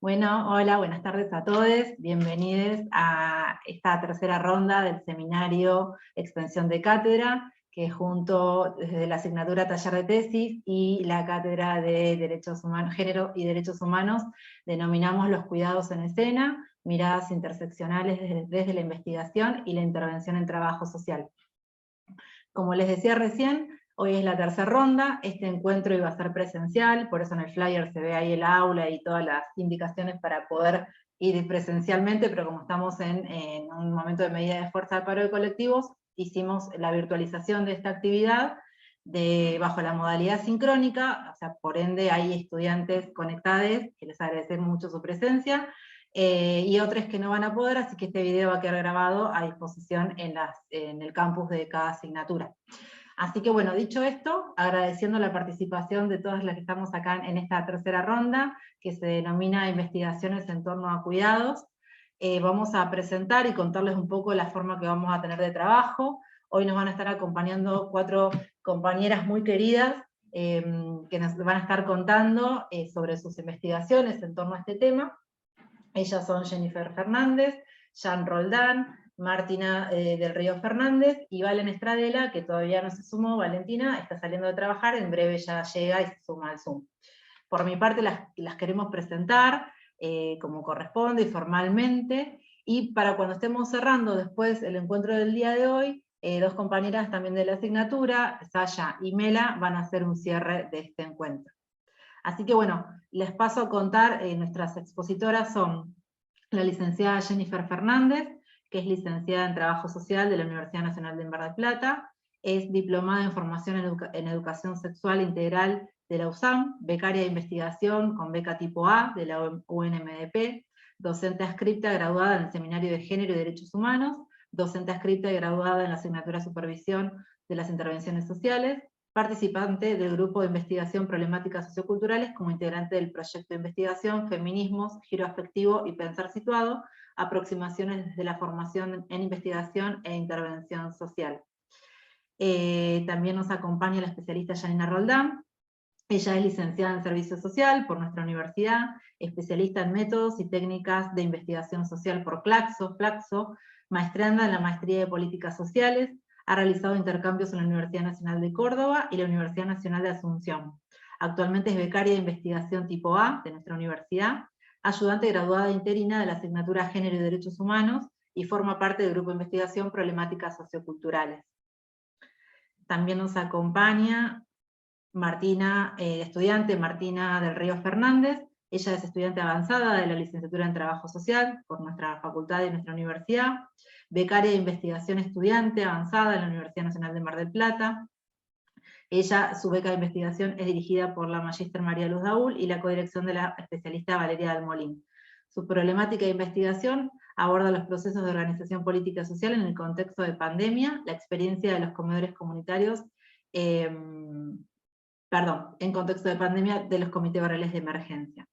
Bueno, hola, buenas tardes a todos. Bienvenidos a esta tercera ronda del seminario Extensión de Cátedra, que junto desde la asignatura Taller de Tesis y la Cátedra de Derechos Humanos, Género y Derechos Humanos, denominamos los cuidados en escena, miradas interseccionales desde la investigación y la intervención en trabajo social. Como les decía recién, hoy es la tercera ronda, este encuentro iba a ser presencial, por eso en el flyer se ve ahí el aula y todas las indicaciones para poder ir presencialmente, pero como estamos en un momento de medida de fuerza de paro de colectivos, hicimos la virtualización de esta actividad bajo la modalidad sincrónica, o sea, por ende hay estudiantes conectados, que les agradecemos mucho su presencia, y otros que no van a poder, así que este video va a quedar grabado a disposición en el campus de cada asignatura. Así que bueno, dicho esto, agradeciendo la participación de todas las que estamos acá en esta tercera ronda, que se denomina Investigaciones en torno a cuidados, vamos a presentar y contarles un poco la forma que vamos a tener de trabajo. Hoy nos van a estar acompañando 4 compañeras muy queridas, que nos van a estar contando sobre sus investigaciones en torno a este tema. Ellas son Jennifer Fernández, Jan Roldán, Martina del Río Fernández y Valen Estradela, que todavía no se sumó. Valentina está saliendo de trabajar, en breve ya llega y se suma al Zoom. Por mi parte las queremos presentar como corresponde y formalmente, y para cuando estemos cerrando después el encuentro del día de hoy, 2 compañeras también de la asignatura, Saya y Mela, van a hacer un cierre de este encuentro. Así que bueno, les paso a contar, nuestras expositoras son la licenciada Jennifer Fernández, que es licenciada en Trabajo Social de la Universidad Nacional de Mar del Plata, es diplomada en Formación en Educación Sexual Integral de la USAM, becaria de investigación con beca tipo A de la UNMDP, docente adscripta graduada en el Seminario de Género y Derechos Humanos, docente adscripta y graduada en la asignatura Supervisión de las Intervenciones Sociales, participante del Grupo de Investigación Problemáticas Socioculturales como integrante del proyecto de investigación Feminismos, Giro Afectivo y Pensar Situado, aproximaciones desde la formación en investigación e intervención social. También nos acompaña la especialista Janina Roldán. Ella es licenciada en Servicio Social por nuestra universidad, especialista en métodos y técnicas de investigación social por Flaxo, maestranda en la Maestría de Políticas Sociales, ha realizado intercambios en la Universidad Nacional de Córdoba y la Universidad Nacional de Asunción. Actualmente es becaria de investigación tipo A de nuestra universidad, ayudante graduada interina de la asignatura Género y Derechos Humanos, y forma parte del grupo de investigación Problemáticas Socioculturales. También nos acompaña Martina, estudiante Martina del Río Fernández. Ella es estudiante avanzada de la licenciatura en Trabajo Social por nuestra facultad y nuestra universidad, becaria de investigación estudiante avanzada en la Universidad Nacional de Mar del Plata. Su beca de investigación es dirigida por la Magíster María Luz Daúl y la codirección de la especialista Valeria Dalmolín. Su problemática de investigación aborda los procesos de organización política y social en el contexto de pandemia, la experiencia de los comedores comunitarios, en contexto de pandemia de los comités barriales de emergencia.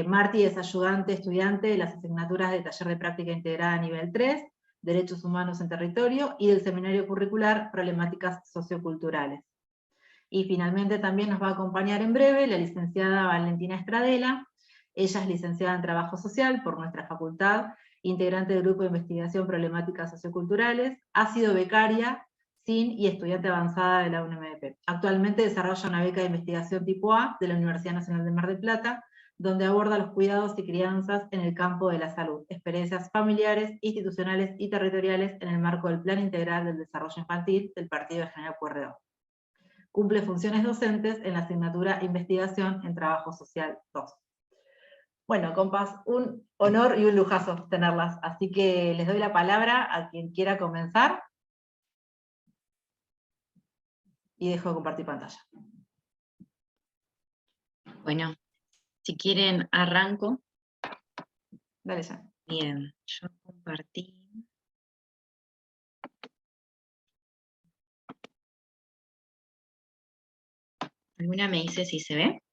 Marti es ayudante estudiante de las asignaturas de Taller de Práctica Integrada nivel 3, Derechos Humanos en Territorio, y del Seminario Curricular Problemáticas Socioculturales. Y finalmente también nos va a acompañar en breve la licenciada Valentina Estradela. Ella es licenciada en Trabajo Social por nuestra facultad, integrante del Grupo de Investigación Problemáticas Socioculturales, ha sido becaria y estudiante avanzada de la UNMDP. Actualmente desarrolla una beca de investigación tipo A de la Universidad Nacional de Mar del Plata, donde aborda los cuidados y crianzas en el campo de la salud, experiencias familiares, institucionales y territoriales en el marco del Plan Integral del Desarrollo Infantil del Partido de General Pueyrredón. Cumple funciones docentes en la asignatura Investigación en Trabajo Social 2. Bueno, compas, un honor y un lujazo tenerlas, así que les doy la palabra a quien quiera comenzar, y dejo de compartir pantalla. Bueno, si quieren arranco. Dale ya. Bien, yo compartí. ¿Alguna me dice si se ve?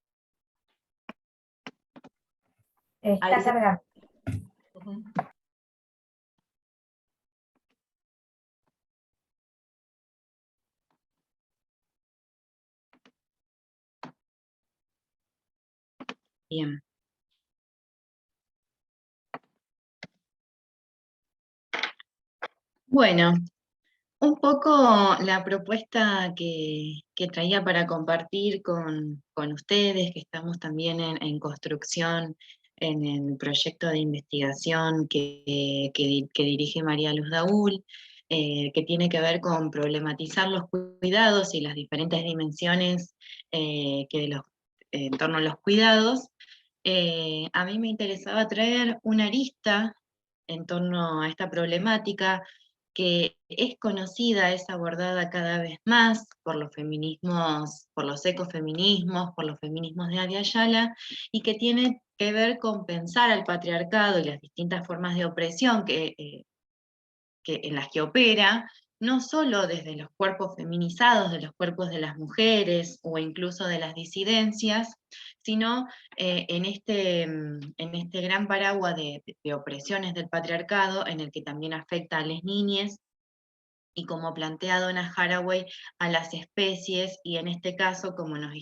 Está cargando. Bien. Bueno, un poco la propuesta que traía para compartir con ustedes, que estamos también en construcción en el proyecto de investigación que dirige María Luz Daúl, que tiene que ver con problematizar los cuidados y las diferentes dimensiones en torno a los cuidados. A mí me interesaba traer una arista en torno a esta problemática que es conocida, es abordada cada vez más por los feminismos, por los ecofeminismos, por los feminismos de Abya Yala, y que tiene que ver con pensar al patriarcado y las distintas formas de opresión en las que opera, no solo desde los cuerpos feminizados, de los cuerpos de las mujeres o incluso de las disidencias, sino en este gran paraguas de opresiones del patriarcado, en el que también afecta a las niñas, y como plantea Donna Haraway, a las especies, y en este caso, como nos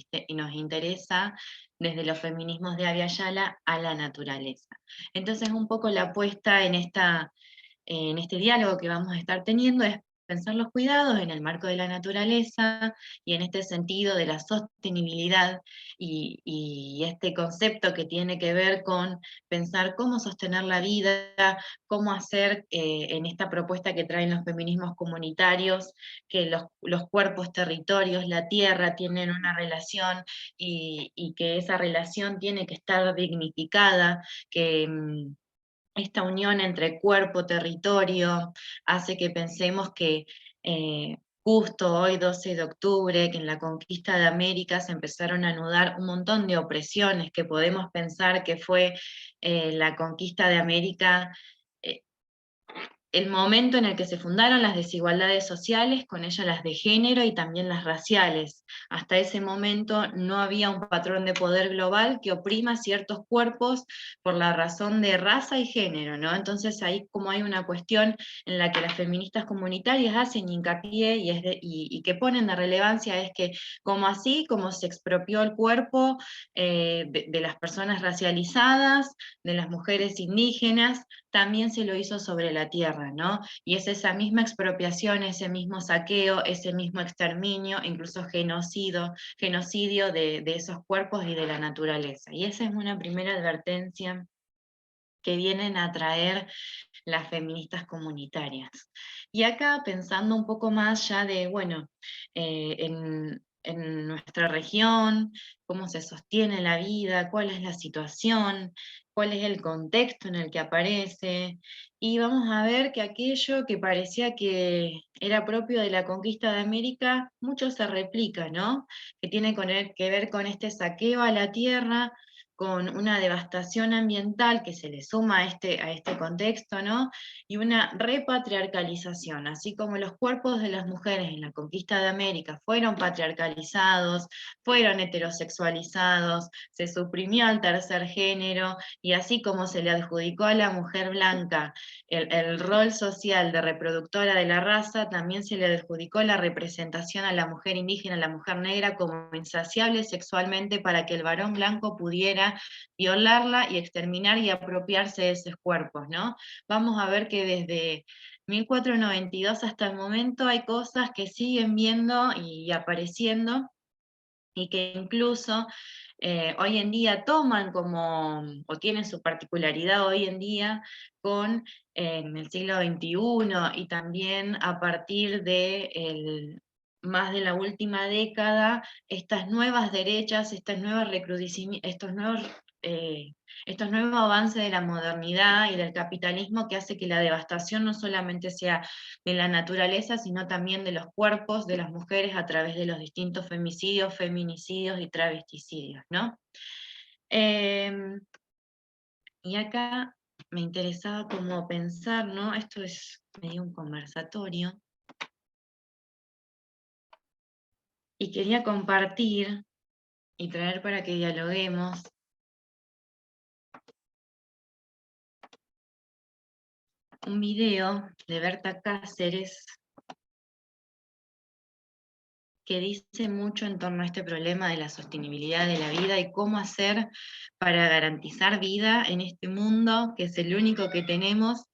interesa, desde los feminismos de Abya Yala, a la naturaleza. Entonces, un poco la apuesta en este diálogo que vamos a estar teniendo es pensar los cuidados en el marco de la naturaleza y en este sentido de la sostenibilidad y este concepto que tiene que ver con pensar cómo sostener la vida, cómo hacer en esta propuesta que traen los feminismos comunitarios, que los cuerpos, territorios, la tierra tienen una relación y que esa relación tiene que estar dignificada, que esta unión entre cuerpo, territorio, hace que pensemos que justo hoy, 12 de octubre, que en la conquista de América se empezaron a anudar un montón de opresiones, que podemos pensar que fue la conquista de América eh, el momento en el que se fundaron las desigualdades sociales, con ellas las de género y también las raciales. Hasta ese momento no había un patrón de poder global que oprima ciertos cuerpos por la razón de raza y género, ¿no? Entonces ahí como hay una cuestión en la que las feministas comunitarias hacen hincapié y que ponen de relevancia es que como así, como se expropió el cuerpo de las personas racializadas, de las mujeres indígenas, también se lo hizo sobre la tierra, ¿no? Y es esa misma expropiación, ese mismo saqueo, ese mismo exterminio, incluso genocidio de esos cuerpos y de la naturaleza. Y esa es una primera advertencia que vienen a traer las feministas comunitarias. Y acá pensando un poco más ya de, bueno, en nuestra región, cómo se sostiene la vida, cuál es la situación, cuál es el contexto en el que aparece, y vamos a ver que aquello que parecía que era propio de la conquista de América, mucho se replica, ¿no? Que tiene que ver con este saqueo a la tierra, con una devastación ambiental que se le suma a este contexto, ¿no? Y una repatriarcalización, así como los cuerpos de las mujeres en la conquista de América fueron patriarcalizados, fueron heterosexualizados, se suprimió al tercer género, y así como se le adjudicó a la mujer blanca el rol social de reproductora de la raza, también se le adjudicó la representación a la mujer indígena, a la mujer negra, como insaciable sexualmente para que el varón blanco pudiera violarla y exterminar y apropiarse de esos cuerpos, ¿no? Vamos a ver que desde 1492 hasta el momento hay cosas que siguen viendo y apareciendo, y que incluso hoy en día toman como, o tienen su particularidad hoy en día en el siglo XXI, y también a partir de más de la última década, estas nuevas derechas, eh, estos nuevos avances de la modernidad y del capitalismo, que hace que la devastación no solamente sea de la naturaleza, sino también de los cuerpos de las mujeres a través de los distintos femicidios, feminicidios y travesticidios, ¿no? Y acá me interesaba como pensar, ¿no? Esto es medio un conversatorio, y quería compartir y traer para que dialoguemos un video de Berta Cáceres que dice mucho en torno a este problema de la sostenibilidad de la vida y cómo hacer para garantizar vida en este mundo, que es el único que tenemos,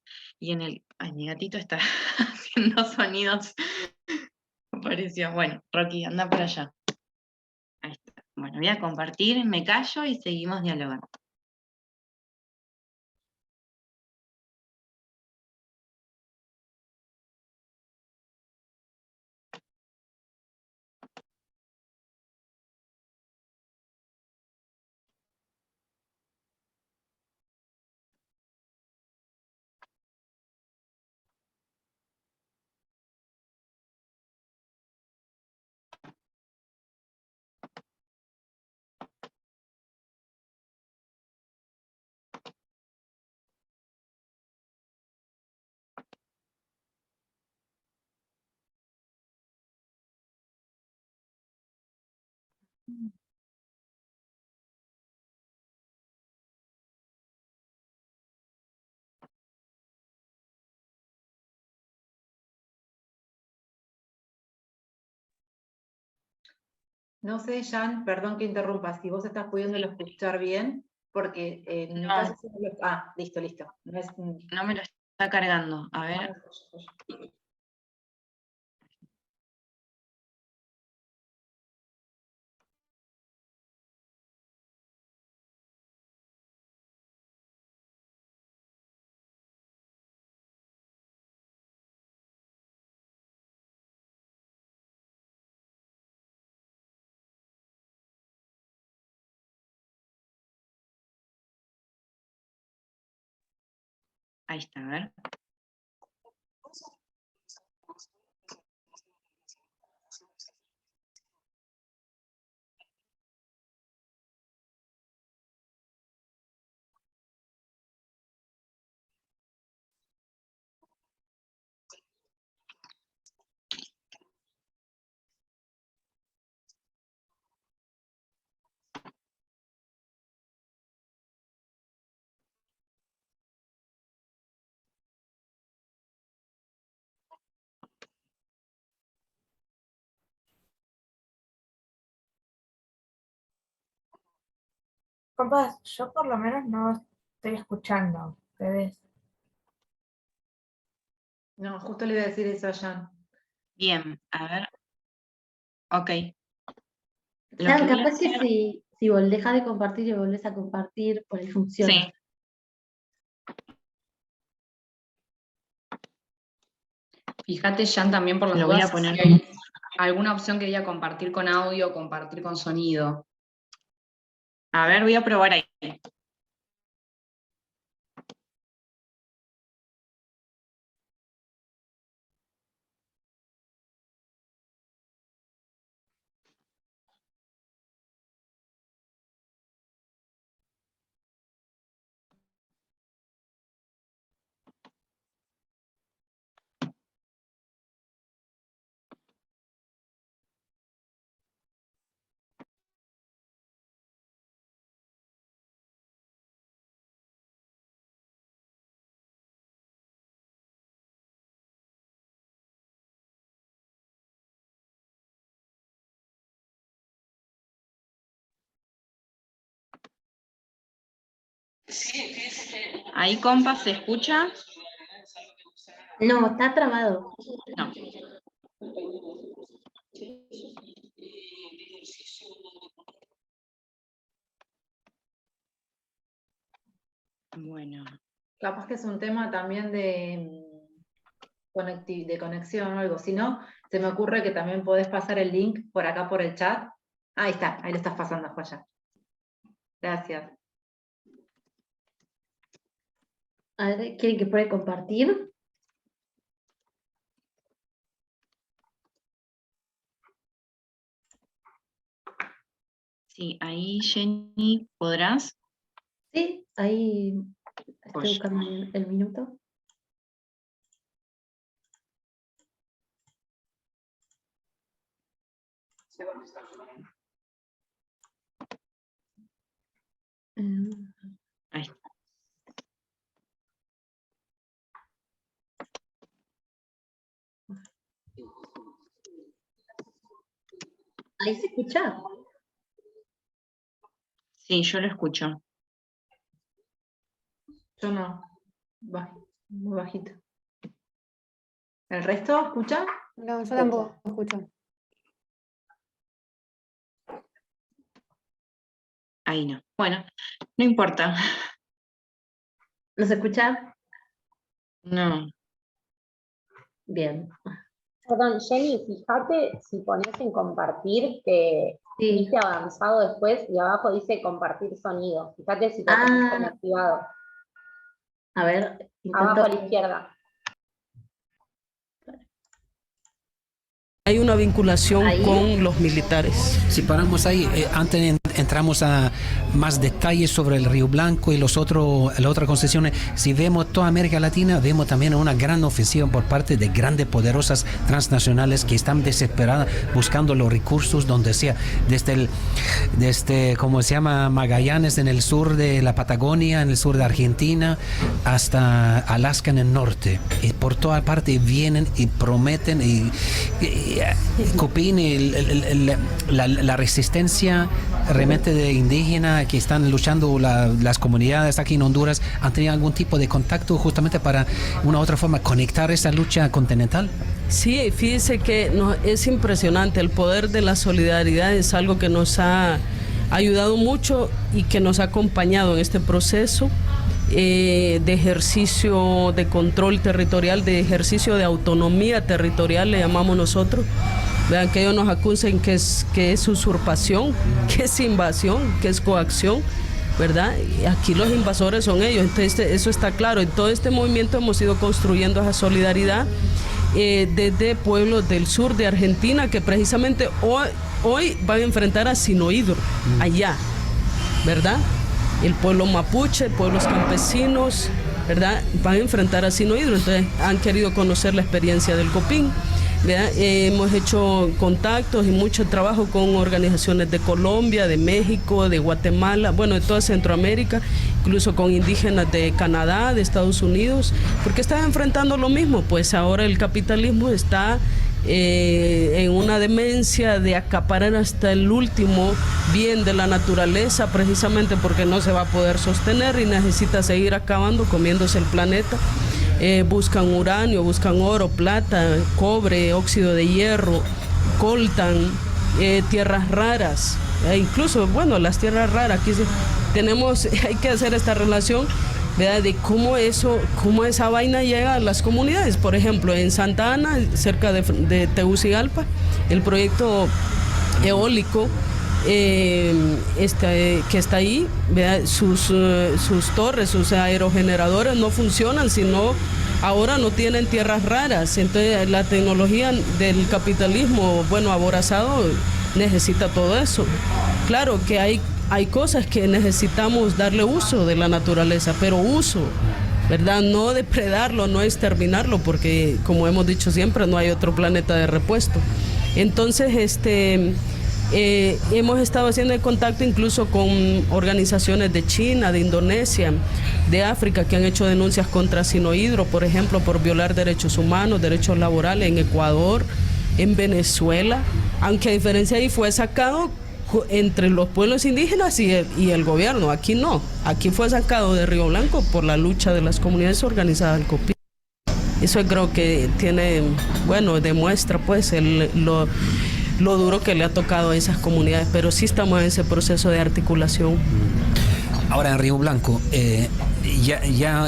Y en el... Ay, mi gatito está haciendo sonidos. Apareció. Bueno, Rocky, anda para allá. Ahí está. Bueno, voy a compartir, me callo y seguimos dialogando. No sé, Jan, perdón que interrumpa, si vos estás pudiéndolo escuchar bien, porque en mi caso... listo, listo. No, No me lo está cargando. A ver. Ahí está, a ver. Compas, yo por lo menos no estoy escuchando. Ustedes. No, justo le iba a decir eso a Jan. Bien, a ver. Ok. Lo Jan, que voy a capaz que hacer- si dejas de compartir y volvés a compartir, por ahí funciona. Sí. Fíjate, Jan, también por las Lo voy a dudas, poner si hay alguna opción que diga compartir con audio o compartir con sonido. A ver, voy a probar ahí. Ahí, compa, ¿se escucha? No, está trabado. No. Bueno. Capaz que es un tema también de conexión o algo. Si no, se me ocurre que también podés pasar el link por acá por el chat. Ahí está, ahí lo estás pasando, Joya. Gracias. A ver, ¿quieren que pueda compartir? Sí, ahí, Jenny, ¿podrás? Sí, ahí estoy Pues. buscando el minuto. Ahí está. Ahí se escucha. Sí, yo lo escucho. Yo no. Va. Muy bajito. ¿El resto escucha? No, yo tampoco escucho. Ahí no. Bueno, no importa. ¿Nos escucha? No. Bien. Perdón, Jenny, fíjate si pones en compartir que Sí. dice avanzado después y abajo dice compartir sonido. Fíjate si lo tenés como activado. A ver, Abajo a la intento. izquierda. Hay una vinculación Ahí. con los militares. Si paramos ahí, antes entramos a más detalles sobre el Río Blanco y las otras concesiones. Si vemos toda América Latina, vemos también una gran ofensiva por parte de grandes, poderosas transnacionales que están desesperadas buscando los recursos donde sea, desde como se llama, Magallanes en el sur de la Patagonia, en el sur de Argentina, hasta Alaska en el norte. Y por toda parte vienen y prometen Copín, la resistencia realmente de indígenas que están luchando, las comunidades aquí en Honduras, ¿han tenido algún tipo de contacto justamente para una u otra forma conectar esa lucha continental? Sí, fíjese que es impresionante, el poder de la solidaridad es algo que nos ha ayudado mucho y que nos ha acompañado en este proceso de ejercicio de control territorial, de ejercicio de autonomía territorial, le llamamos nosotros. Vean que ellos nos acusan que es usurpación, que es invasión, que es coacción, ¿verdad? Y aquí los invasores son ellos, entonces eso está claro. En todo este movimiento hemos ido construyendo esa solidaridad desde pueblos del sur de Argentina que precisamente hoy van a enfrentar a Sinohydro, allá, ¿verdad? El pueblo mapuche, pueblos campesinos, ¿verdad? Van a enfrentar a Sinohydro, entonces han querido conocer la experiencia del Copín. Hemos hecho contactos y mucho trabajo con organizaciones de Colombia, de México, de Guatemala, bueno, de toda Centroamérica, incluso con indígenas de Canadá, de Estados Unidos, porque están enfrentando lo mismo, pues ahora el capitalismo está en una demencia de acaparar hasta el último bien de la naturaleza, precisamente porque no se va a poder sostener y necesita seguir acabando, comiéndose el planeta. Buscan uranio, buscan oro, plata, cobre, óxido de hierro, coltan, tierras raras, incluso, bueno, las tierras raras, aquí hay que hacer esta relación, ¿verdad? De cómo esa vaina llega a las comunidades. Por ejemplo, en Santa Ana, cerca de Tegucigalpa, el proyecto eólico que está ahí, ¿verdad? Sus torres, sus aerogeneradores no funcionan, sino ahora no tienen tierras raras. Entonces la tecnología del capitalismo, bueno, aborazado, necesita todo eso. Claro que hay cosas que necesitamos darle uso de la naturaleza, pero uso, ¿verdad? No depredarlo, no exterminarlo, porque como hemos dicho siempre, no hay otro planeta de repuesto. Entonces, hemos estado haciendo contacto incluso con organizaciones de China, de Indonesia, de África, que han hecho denuncias contra Sinohydro, por ejemplo, por violar derechos humanos, derechos laborales en Ecuador, en Venezuela, aunque a diferencia ahí fue sacado entre los pueblos indígenas y el gobierno. Aquí no, aquí fue sacado de Río Blanco por la lucha de las comunidades organizadas del Copín. Eso creo que demuestra pues lo duro que le ha tocado a esas comunidades, pero sí estamos en ese proceso de articulación. Ahora en Río Blanco, ya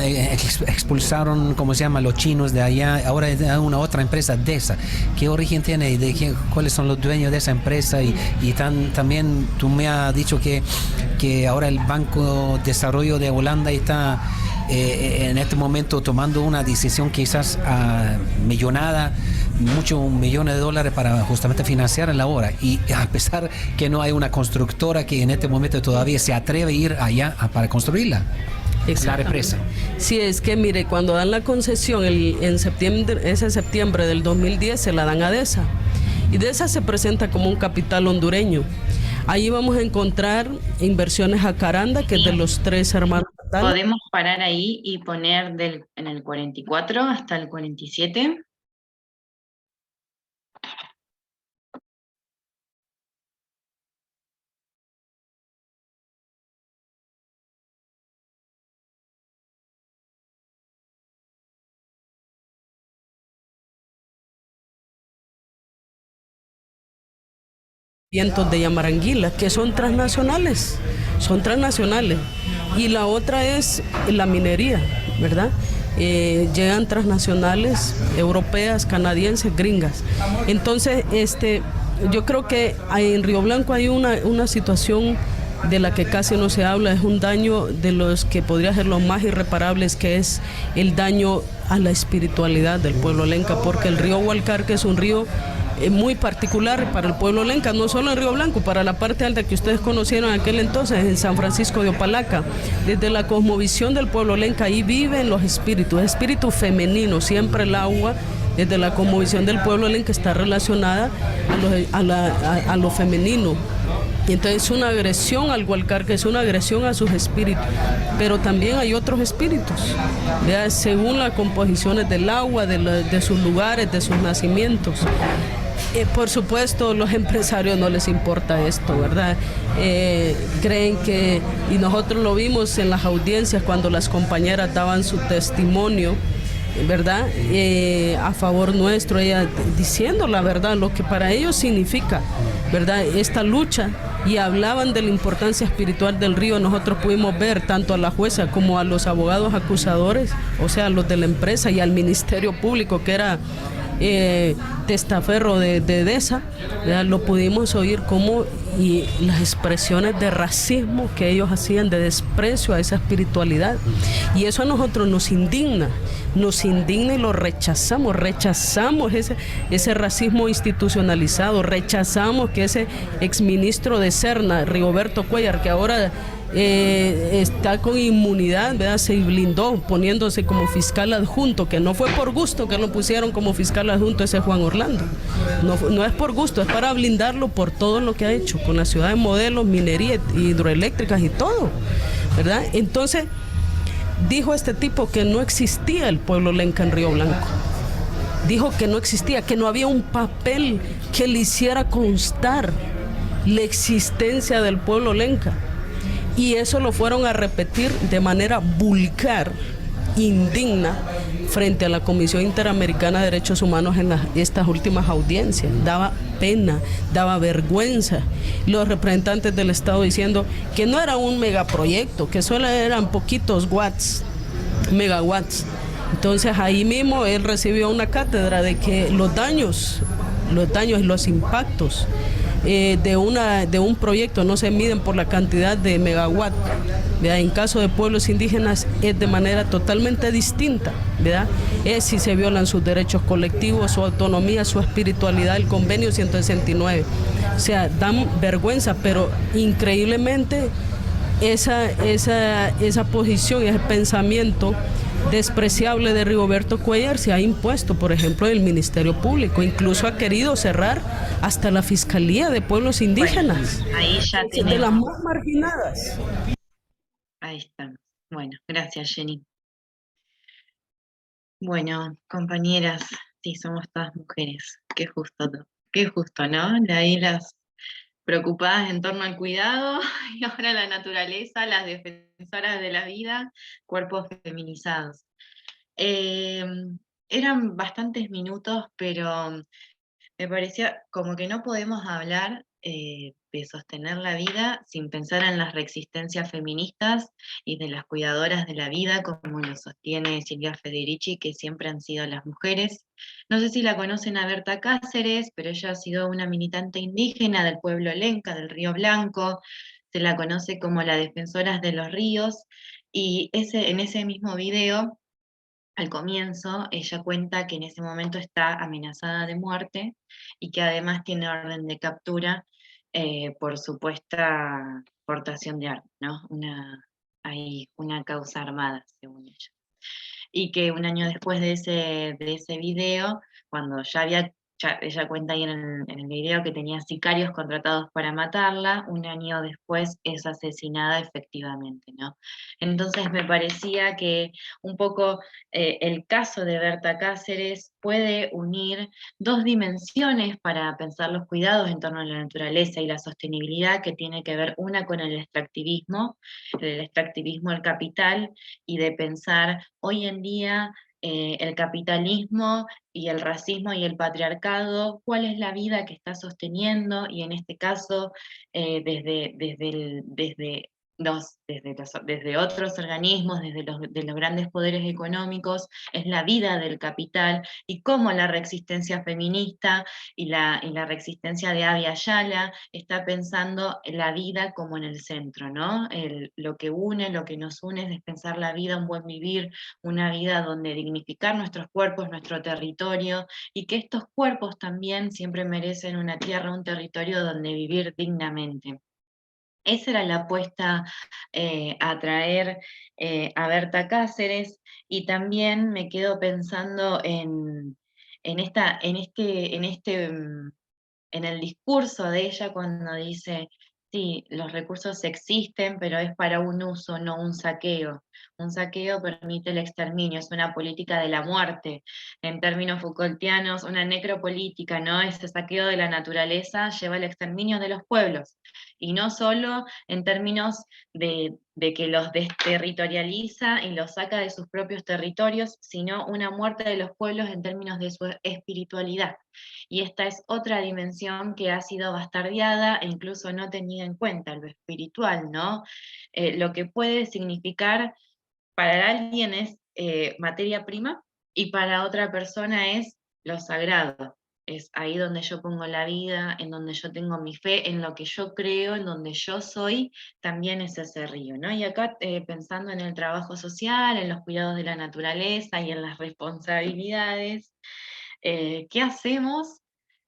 expulsaron, ¿cómo se llama?, los chinos de allá. Ahora es una otra empresa de esa. ¿Qué origen tiene y cuáles son los dueños de esa empresa? Y también tú me has dicho que ahora el Banco de Desarrollo de Holanda está en este momento tomando una decisión quizás millonada, muchos millones de dólares para justamente financiar la obra, y a pesar que no hay una constructora que en este momento todavía se atreve a ir allá para construirla, la represa. Sí, es que mire, cuando dan la concesión en septiembre del 2010 se la dan a DESA, y DESA se presenta como un capital hondureño. Ahí vamos a encontrar inversiones a Caranda, que es de los 3 hermanos. ¿Podemos parar ahí y poner en el 44 hasta el 47? vientos de Yamaranguila, que son transnacionales, Y la otra es la minería, ¿verdad? Llegan transnacionales, europeas, canadienses, gringas. Entonces, yo creo que en Río Blanco hay una situación de la que casi no se habla, es un daño de los que podría ser los más irreparables, que es el daño a la espiritualidad del pueblo lenca, porque el río Hualcarque es un río muy particular para el pueblo lenca, no solo en Río Blanco, para la parte alta que ustedes conocieron en aquel entonces, en San Francisco de Opalaca. Desde la cosmovisión del pueblo lenca, ahí viven los espíritus femeninos, siempre el agua, desde la cosmovisión del pueblo lenca, está relacionada a lo femenino. Y entonces es una agresión al Hualcarque, es una agresión a sus espíritus, pero también hay otros espíritus, ¿verdad? Según las composiciones del agua, de sus lugares, de sus nacimientos. Por supuesto, los empresarios no les importa esto, ¿verdad? Creen que, y nosotros lo vimos en las audiencias cuando las compañeras daban su testimonio, ¿verdad? A favor nuestro, ella diciendo la verdad, lo que para ellos significa, ¿verdad? Esta lucha, y hablaban de la importancia espiritual del río. Nosotros pudimos ver tanto a la jueza como a los abogados acusadores, o sea, los de la empresa, y al Ministerio Público, que era testaferro de DESA, ¿verdad? Lo pudimos oír como, y las expresiones de racismo que ellos hacían, de desprecio a esa espiritualidad, y eso a nosotros nos indigna y lo rechazamos ese racismo institucionalizado, rechazamos que ese exministro de Serna, Rigoberto Cuéllar, que ahora está con inmunidad, ¿verdad? Se blindó poniéndose como fiscal adjunto, que no fue por gusto que lo pusieron como fiscal adjunto ese Juan Orlando, no es por gusto, es para blindarlo por todo lo que ha hecho con la ciudad de modelos, minería, hidroeléctricas y todo, ¿verdad? Entonces dijo este tipo que no existía el pueblo lenca en Río Blanco. Dijo que no existía, que no había un papel que le hiciera constar la existencia del pueblo lenca. Y eso lo fueron a repetir de manera vulgar, indigna, frente a la Comisión Interamericana de Derechos Humanos en estas últimas audiencias. Daba pena, daba vergüenza. Los representantes del Estado diciendo que no era un megaproyecto, que solo eran poquitos megawatts. Entonces ahí mismo él recibió una cátedra de que los daños y los impactos de un proyecto no se miden por la cantidad de megawatts, ¿verdad? En caso de pueblos indígenas es de manera totalmente distinta, ¿verdad? Es si se violan sus derechos colectivos, su autonomía, su espiritualidad, el convenio 169. O sea, dan vergüenza, pero increíblemente esa posición y ese pensamiento despreciable de Rigoberto Cuéllar se ha impuesto, por ejemplo, en el Ministerio Público. Incluso ha querido cerrar hasta la Fiscalía de Pueblos Indígenas. Bueno, ahí ya de las más marginadas. Ahí estamos. Bueno, gracias, Jenny. Bueno, compañeras, sí, somos todas mujeres. Qué justo, ¿no? De ahí las preocupadas en torno al cuidado, y ahora la naturaleza, las defensoras de la vida, cuerpos feminizados. Eran bastantes minutos, pero me parecía como que no podemos hablar de sostener la vida sin pensar en las resistencias feministas y de las cuidadoras de la vida, como lo sostiene Silvia Federici, que siempre han sido las mujeres. No sé si la conocen a Berta Cáceres, pero ella ha sido una militante indígena del pueblo lenca, del Río Blanco, se la conoce como la Defensoras de los Ríos, y en ese mismo video, al comienzo, ella cuenta que en ese momento está amenazada de muerte y que además tiene orden de captura por supuesta portación de armas, ¿no? Una causa armada, según ella. Y que un año después de ese video, cuando ella cuenta ahí en el video que tenía sicarios contratados para matarla, un año después es asesinada efectivamente, ¿no? Entonces me parecía que un poco el caso de Berta Cáceres puede unir dos dimensiones para pensar los cuidados en torno a la naturaleza y la sostenibilidad, que tiene que ver una con el extractivismo del capital, y de pensar hoy en día el capitalismo y el racismo y el patriarcado, cuál es la vida que está sosteniendo, y en este caso desde otros organismos, de los grandes poderes económicos, es la vida del capital, y cómo la resistencia feminista y la resistencia de Abya Yala está pensando la vida como en el centro, ¿no? Lo que une, lo que nos une es pensar la vida, un buen vivir, una vida donde dignificar nuestros cuerpos, nuestro territorio, y que estos cuerpos también siempre merecen una tierra, un territorio donde vivir dignamente. Esa era la apuesta a traer a Berta Cáceres, y también me quedo pensando en el discurso de ella cuando dice, sí, los recursos existen, pero es para un uso, no un saqueo. Un saqueo permite el exterminio, es una política de la muerte. En términos Foucaultianos, una necropolítica, ¿no? Ese saqueo de la naturaleza lleva al exterminio de los pueblos. Y no solo en términos de que los desterritorializa y los saca de sus propios territorios, sino una muerte de los pueblos en términos de su espiritualidad. Y esta es otra dimensión que ha sido bastardeada e incluso no tenida en cuenta, lo espiritual, ¿no? Lo que puede significar para alguien es materia prima, y para otra persona es lo sagrado. Es ahí donde yo pongo la vida, en donde yo tengo mi fe, en lo que yo creo, en donde yo soy, también es ese río, ¿no? Y acá pensando en el trabajo social, en los cuidados de la naturaleza y en las responsabilidades, ¿qué hacemos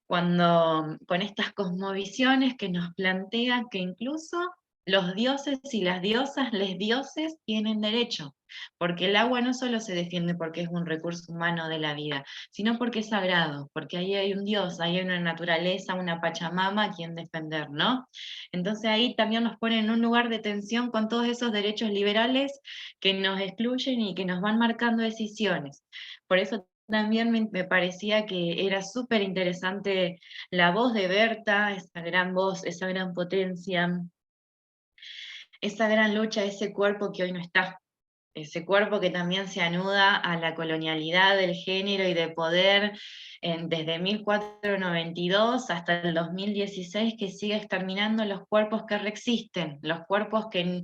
con estas cosmovisiones que nos plantean que incluso los dioses y las diosas, les dioses, tienen derecho? Porque el agua no solo se defiende porque es un recurso humano de la vida, sino porque es sagrado, porque ahí hay un dios, ahí hay una naturaleza, una pachamama a quien defender, ¿no? Entonces ahí también nos ponen en un lugar de tensión con todos esos derechos liberales que nos excluyen y que nos van marcando decisiones. Por eso también me parecía que era súper interesante la voz de Berta, esa gran voz, esa gran potencia, esa gran lucha, ese cuerpo que hoy no está, ese cuerpo que también se anuda a la colonialidad del género y de poder desde 1492 hasta el 2016, que sigue exterminando los cuerpos que resisten, los cuerpos que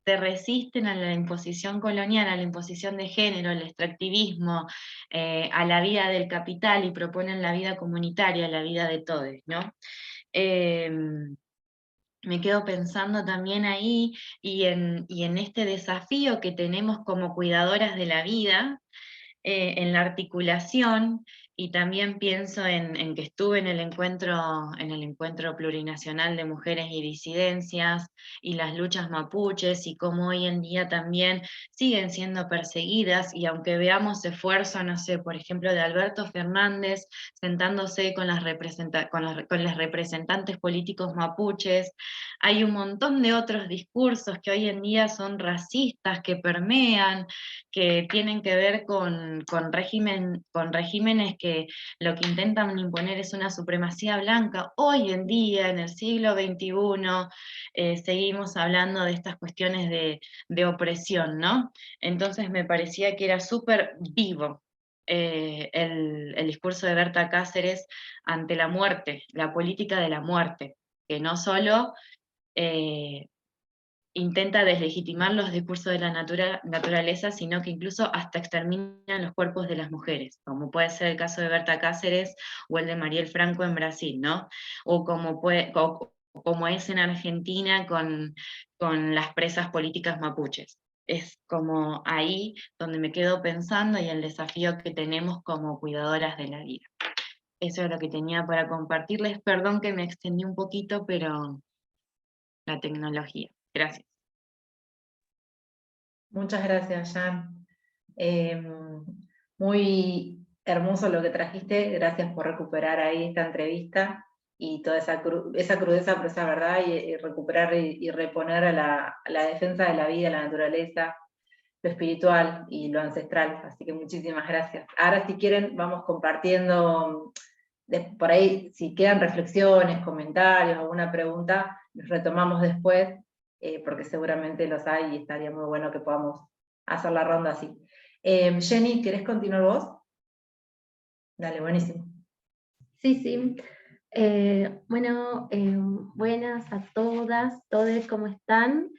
se resisten a la imposición colonial, a la imposición de género, al extractivismo, a la vida del capital, y proponen la vida comunitaria, la vida de todos, ¿no? Me quedo pensando también ahí y en este desafío que tenemos como cuidadoras de la vida, en la articulación, y también pienso en que estuve en el encuentro plurinacional de mujeres y disidencias, y las luchas mapuches, y cómo hoy en día también siguen siendo perseguidas, y aunque veamos esfuerzo, no sé, por ejemplo, de Alberto Fernández, sentándose con las representantes políticos mapuches, hay un montón de otros discursos que hoy en día son racistas, que permean, que tienen que ver con regímenes que lo que intentan imponer es una supremacía blanca. Hoy en día, en el siglo XXI, seguimos hablando de estas cuestiones de opresión, ¿no? Entonces me parecía que era súper vivo el discurso de Berta Cáceres ante la muerte, la política de la muerte, que no solo intenta deslegitimar los discursos de la naturaleza, sino que incluso hasta exterminan los cuerpos de las mujeres, como puede ser el caso de Berta Cáceres o el de Mariel Franco en Brasil, ¿no? O como es en Argentina con las presas políticas mapuches. Es como ahí donde me quedo pensando, y el desafío que tenemos como cuidadoras de la vida. Eso es lo que tenía para compartirles. Perdón que me extendí un poquito, pero la tecnología. Gracias. Muchas gracias, Jan. Muy hermoso lo que trajiste, gracias por recuperar ahí esta entrevista y toda esa crudeza, pero esa verdad, y recuperar y reponer a la defensa de la vida, la naturaleza, lo espiritual y lo ancestral. Así que muchísimas gracias. Ahora, si quieren, vamos compartiendo, por ahí, si quedan reflexiones, comentarios, alguna pregunta, los retomamos después, porque seguramente los hay y estaría muy bueno que podamos hacer la ronda así. Jenny, ¿querés continuar vos? Dale, buenísimo. Sí, sí. Bueno, buenas a todas, todos, ¿cómo están?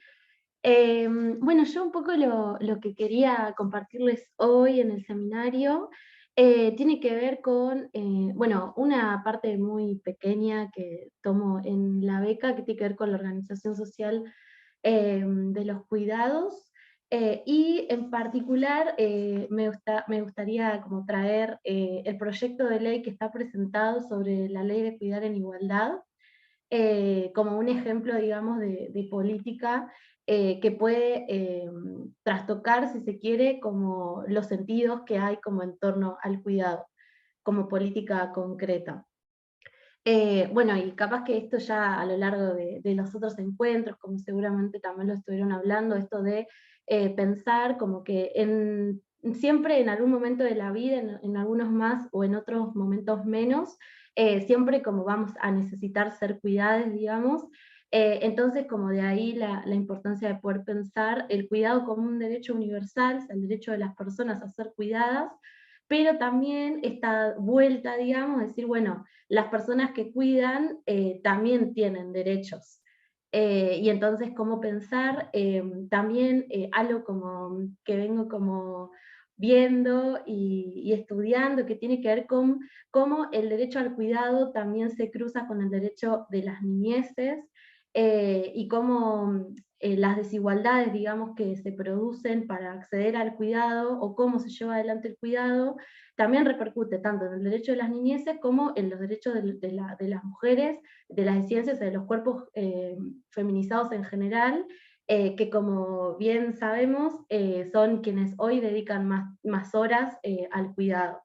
Bueno, yo un poco lo que quería compartirles hoy en el seminario tiene que ver con, bueno, una parte muy pequeña que tomo en la beca, que tiene que ver con la organización social de los cuidados, y en particular me gustaría como traer el proyecto de ley que está presentado sobre la ley de cuidar en igualdad, como un ejemplo, digamos, de política que puede trastocar, si se quiere, como los sentidos que hay como en torno al cuidado, como política concreta. Bueno, y capaz que esto ya a lo largo de los otros encuentros, como seguramente también lo estuvieron hablando, esto de pensar como que siempre en algún momento de la vida, en algunos más o en otros momentos menos, siempre como vamos a necesitar ser cuidados, digamos. Entonces, como de ahí la importancia de poder pensar el cuidado como un derecho universal, el derecho de las personas a ser cuidadas, pero también esta vuelta, digamos, decir, bueno, las personas que cuidan también tienen derechos. Y entonces, ¿cómo pensar? También algo como que vengo como viendo y estudiando, que tiene que ver con cómo el derecho al cuidado también se cruza con el derecho de las niñeces, y cómo las desigualdades, digamos, que se producen para acceder al cuidado, o cómo se lleva adelante el cuidado, también repercute tanto en el derecho de las niñeces como en los derechos de las mujeres, de las disidencias, de los cuerpos feminizados en general, que como bien sabemos son quienes hoy dedican más horas al cuidado.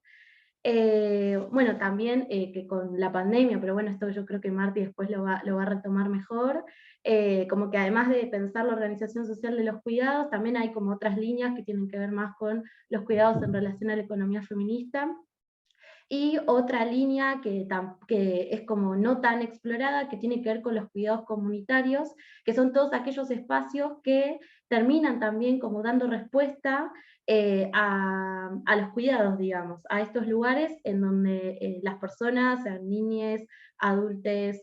Bueno, también que con la pandemia, pero bueno, esto yo creo que Marti después lo va a retomar mejor, como que además de pensar la organización social de los cuidados, también hay como otras líneas que tienen que ver más con los cuidados en relación a la economía feminista. Y otra línea que es como no tan explorada, que tiene que ver con los cuidados comunitarios, que son todos aquellos espacios que terminan también como dando respuesta a los cuidados, digamos, a estos lugares en donde las personas, sean niñes, adultos,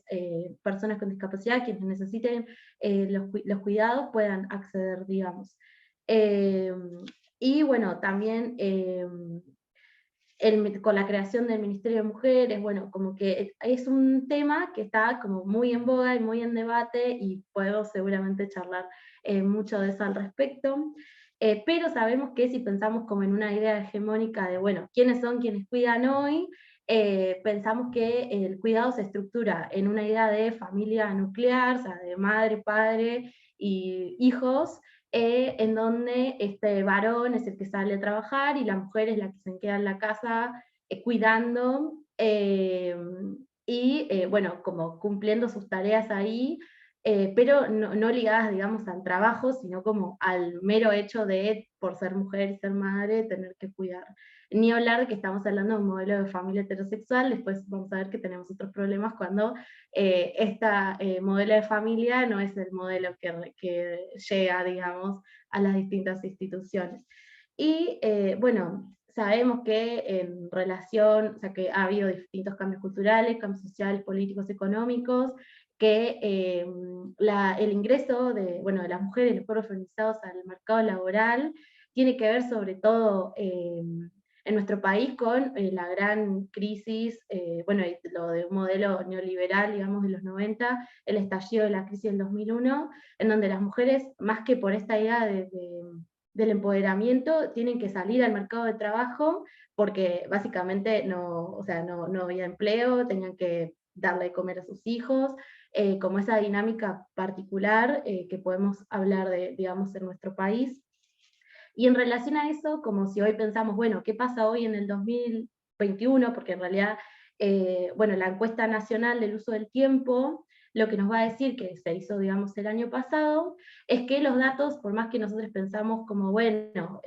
personas con discapacidad, quienes necesiten los cuidados, puedan acceder, digamos. Y bueno, también con la creación del Ministerio de Mujeres, bueno, como que es un tema que está como muy en boga y muy en debate, y podemos seguramente charlar mucho de eso al respecto, pero sabemos que si pensamos como en una idea hegemónica de, bueno, ¿quiénes son quienes cuidan hoy? Pensamos que el cuidado se estructura en una idea de familia nuclear, o sea, de madre, padre y hijos, en donde este varón es el que sale a trabajar y la mujer es la que se queda en la casa cuidando, y bueno, como cumpliendo sus tareas ahí, pero no ligadas, digamos, al trabajo, sino como al mero hecho de, por ser mujer y ser madre, tener que cuidar. Ni hablar de que estamos hablando de un modelo de familia heterosexual, después vamos a ver que tenemos otros problemas cuando este modelo de familia no es el modelo que llega, digamos, a las distintas instituciones. Y bueno, sabemos que en relación, o sea, que ha habido distintos cambios culturales, cambios sociales, políticos, económicos, que el ingreso de las mujeres y los pueblos feminizados al mercado laboral tiene que ver sobre todo en nuestro país con la gran crisis, bueno, lo de un modelo neoliberal, digamos, de los 90, el estallido de la crisis del 2001, en donde las mujeres, más que por esta idea del empoderamiento, tienen que salir al mercado de trabajo, porque básicamente no había empleo, tenían que darle de comer a sus hijos, como esa dinámica particular que podemos hablar de, digamos, en nuestro país. Y en relación a eso, como si hoy pensamos, bueno, ¿qué pasa hoy en el 2021? Porque en realidad, bueno, la encuesta nacional del uso del tiempo, lo que nos va a decir, que se hizo, digamos, el año pasado, es que los datos, por más que nosotros pensamos como, bueno,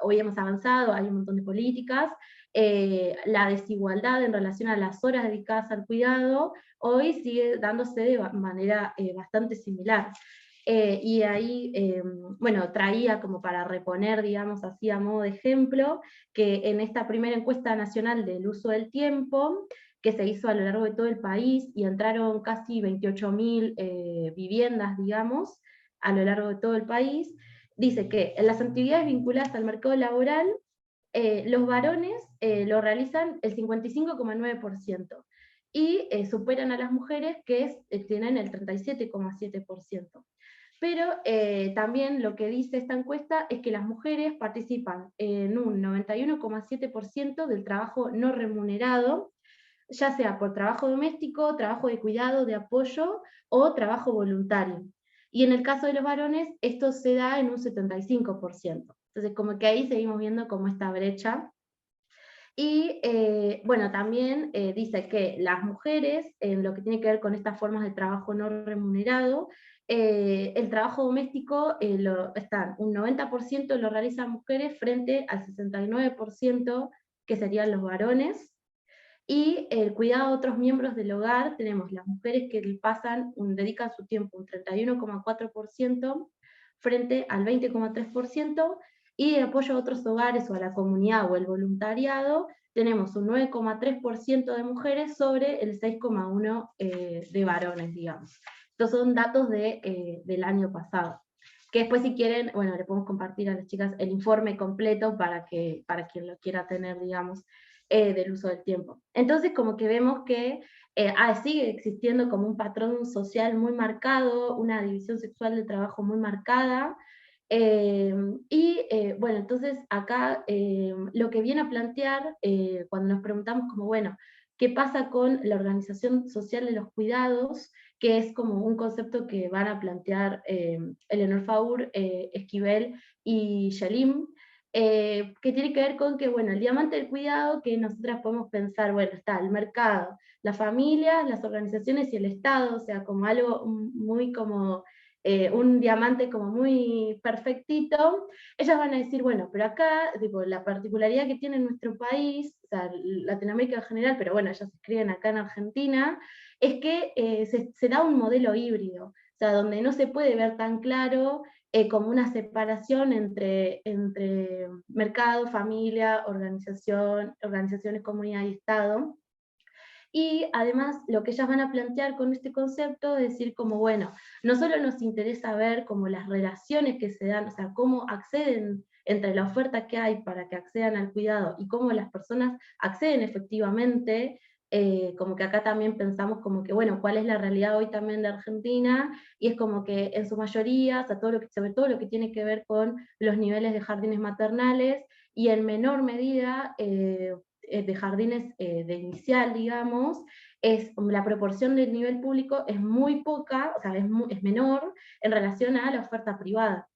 hoy hemos avanzado, hay un montón de políticas, la desigualdad en relación a las horas dedicadas al cuidado, hoy sigue dándose de manera bastante similar. y ahí, bueno, traía como para reponer, digamos así a modo de ejemplo, que en esta primera encuesta nacional del uso del tiempo, que se hizo a lo largo de todo el país, y entraron casi 28.000 viviendas, digamos, a lo largo de todo el país, dice que en las actividades vinculadas al mercado laboral, los varones lo realizan el 55,9%, y superan a las mujeres que tienen el 37,7%. Pero también lo que dice esta encuesta es que las mujeres participan en un 91,7% del trabajo no remunerado, ya sea por trabajo doméstico, trabajo de cuidado, de apoyo o trabajo voluntario. Y en el caso de los varones, esto se da en un 75%. Entonces, como que ahí seguimos viendo como esta brecha. Y bueno, también dice que las mujeres, en lo que tiene que ver con estas formas de trabajo no remunerado, el trabajo doméstico están un 90% lo realizan mujeres frente al 69% que serían los varones. Y el cuidado de otros miembros del hogar, tenemos las mujeres que dedican su tiempo un 31,4% frente al 20,3%, y de apoyo a otros hogares o a la comunidad o el voluntariado, tenemos un 9,3% de mujeres sobre el 6,1% de varones, digamos. Estos son datos del año pasado, que después si quieren, bueno, le podemos compartir a las chicas el informe completo para quien lo quiera tener, digamos, del uso del tiempo. Entonces como que vemos que sigue existiendo como un patrón social muy marcado, una división sexual del trabajo muy marcada, bueno, entonces acá lo que viene a plantear cuando nos preguntamos como, bueno, ¿qué pasa con la organización social de los cuidados? Que es como un concepto que van a plantear Eleanor Faur, Esquivel y Shalim, que tiene que ver con que, bueno, el diamante del cuidado, que nosotras podemos pensar, bueno, está el mercado, las familias, las organizaciones y el Estado, o sea, como algo muy como un diamante como muy perfectito. Ellas van a decir, bueno, pero acá, tipo, la particularidad que tiene nuestro país, o sea, Latinoamérica en general, pero bueno, ellas se escriben acá en Argentina, es que se da un modelo híbrido, o sea, donde no se puede ver tan claro como una separación entre mercado, familia, organizaciones, comunidad y Estado. Y además lo que ellas van a plantear con este concepto es decir como, bueno, no solo nos interesa ver como las relaciones que se dan, o sea, cómo acceden entre la oferta que hay para que accedan al cuidado y cómo las personas acceden efectivamente, como que acá también pensamos como que, bueno, cuál es la realidad hoy también de Argentina, y es como que en su mayoría, o sea, sobre todo lo que tiene que ver con los niveles de jardines maternales, y en menor medida de jardines de inicial, digamos, la proporción del nivel público es muy poca, o sea, es menor en relación a la oferta privada.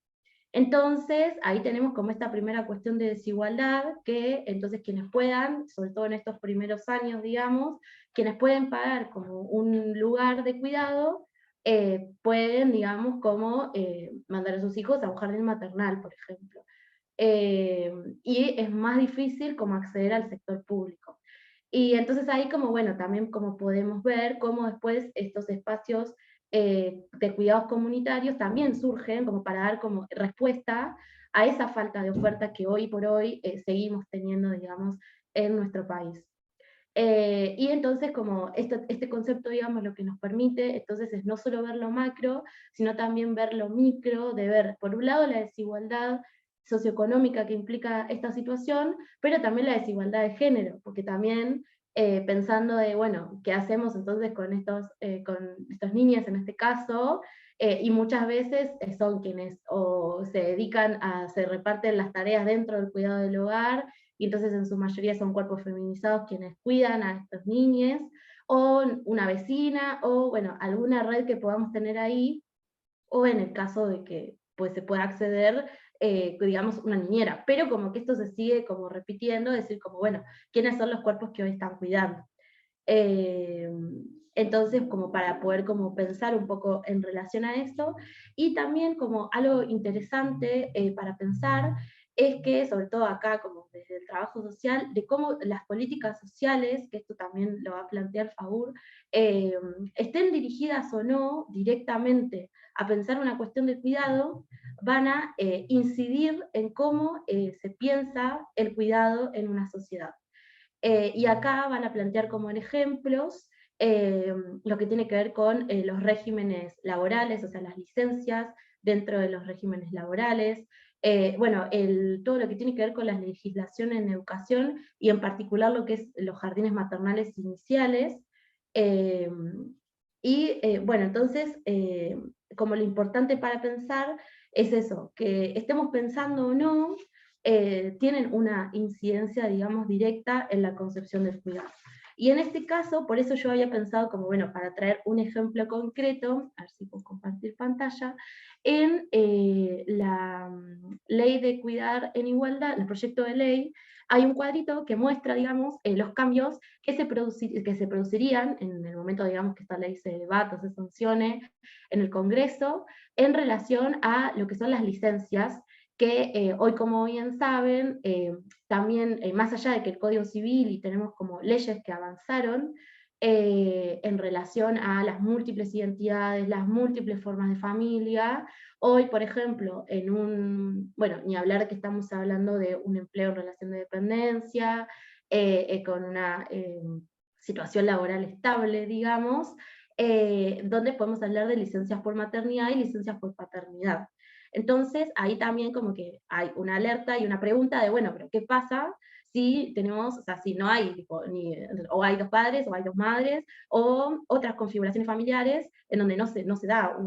Entonces, ahí tenemos como esta primera cuestión de desigualdad, que entonces quienes puedan, sobre todo en estos primeros años, digamos, quienes pueden pagar como un lugar de cuidado, pueden, digamos, como mandar a sus hijos a un jardín maternal, por ejemplo. Y es más difícil como acceder al sector público. Y entonces ahí como, bueno, también como podemos ver cómo después estos espacios de cuidados comunitarios también surgen como para dar como respuesta a esa falta de oferta que hoy por hoy seguimos teniendo, digamos, en nuestro país. Y entonces como este concepto, digamos, lo que nos permite, entonces es no solo ver lo macro, sino también ver lo micro, de ver, por un lado, la desigualdad socioeconómica que implica esta situación, pero también la desigualdad de género, porque también pensando de, bueno, ¿qué hacemos entonces con estos niños en este caso? Y muchas veces son quienes o se reparten las tareas dentro del cuidado del hogar, y entonces en su mayoría son cuerpos feminizados quienes cuidan a estos niños, o una vecina, o bueno, alguna red que podamos tener ahí, o en el caso de que pues, se pueda acceder, digamos, una niñera, pero como que esto se sigue como repitiendo, decir como, bueno, ¿quiénes son los cuerpos que hoy están cuidando? Entonces, como para poder como pensar un poco en relación a esto, y también como algo interesante para pensar, es que, sobre todo acá, como desde el trabajo social, de cómo las políticas sociales, que esto también lo va a plantear Faur, estén dirigidas o no directamente a pensar una cuestión de cuidado, van a incidir en cómo se piensa el cuidado en una sociedad. Y acá van a plantear como en ejemplos lo que tiene que ver con los regímenes laborales, o sea, las licencias dentro de los regímenes laborales, bueno, todo lo que tiene que ver con la legislación en educación, y en particular lo que es los jardines maternales iniciales, bueno, entonces, como lo importante para pensar es eso, que estemos pensando o no, tienen una incidencia, digamos, directa en la concepción del cuidado. Y en este caso, por eso yo había pensado como, bueno, para traer un ejemplo concreto, a ver si puedo compartir pantalla, en la ley de cuidar en igualdad, el proyecto de ley, hay un cuadrito que muestra, digamos, los cambios que se producirían en el momento, digamos, que esta ley se debata o se sancione en el Congreso, en relación a lo que son las licencias, que hoy, como bien saben, también, más allá de que el Código Civil y tenemos como leyes que avanzaron en relación a las múltiples identidades, las múltiples formas de familia, hoy, por ejemplo, bueno, ni hablar de que estamos hablando de un empleo en relación de dependencia, con una situación laboral estable, digamos, donde podemos hablar de licencias por maternidad y licencias por paternidad. Entonces, ahí también como que hay una alerta y una pregunta de, bueno, pero ¿qué pasa si tenemos, o sea, si no hay, tipo, o hay dos padres, o hay dos madres, o otras configuraciones familiares en donde no se da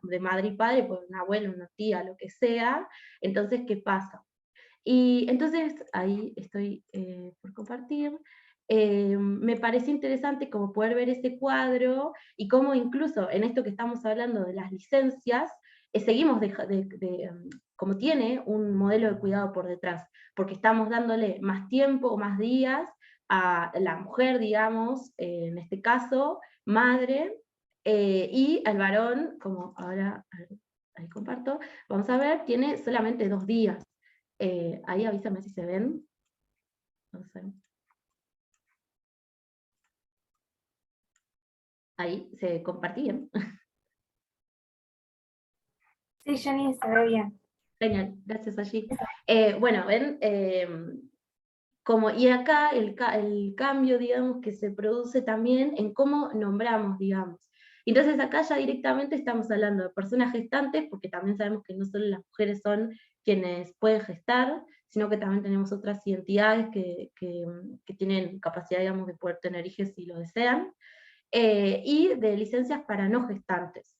de madre y padre, pues un abuelo, una tía, lo que sea? Entonces, ¿qué pasa? Y entonces, ahí estoy por compartir. Me parece interesante como poder ver ese cuadro, y cómo incluso en esto que estamos hablando de las licencias, seguimos como tiene un modelo de cuidado por detrás, porque estamos dándole más tiempo o más días a la mujer, digamos, en este caso, madre, y al varón, como ahora, ahí comparto, vamos a ver, tiene solamente 2 días. Ahí avísame si se ven. No sé. Ahí se compartían. Sí, Jenny, se ve bien. Genial, gracias allí. Bueno, ven, y acá el cambio, digamos, que se produce también en cómo nombramos, digamos. Entonces acá ya directamente estamos hablando de personas gestantes, porque también sabemos que no solo las mujeres son quienes pueden gestar, sino que también tenemos otras identidades que tienen capacidad, digamos, de poder tener hijos si lo desean, y de licencias para no gestantes.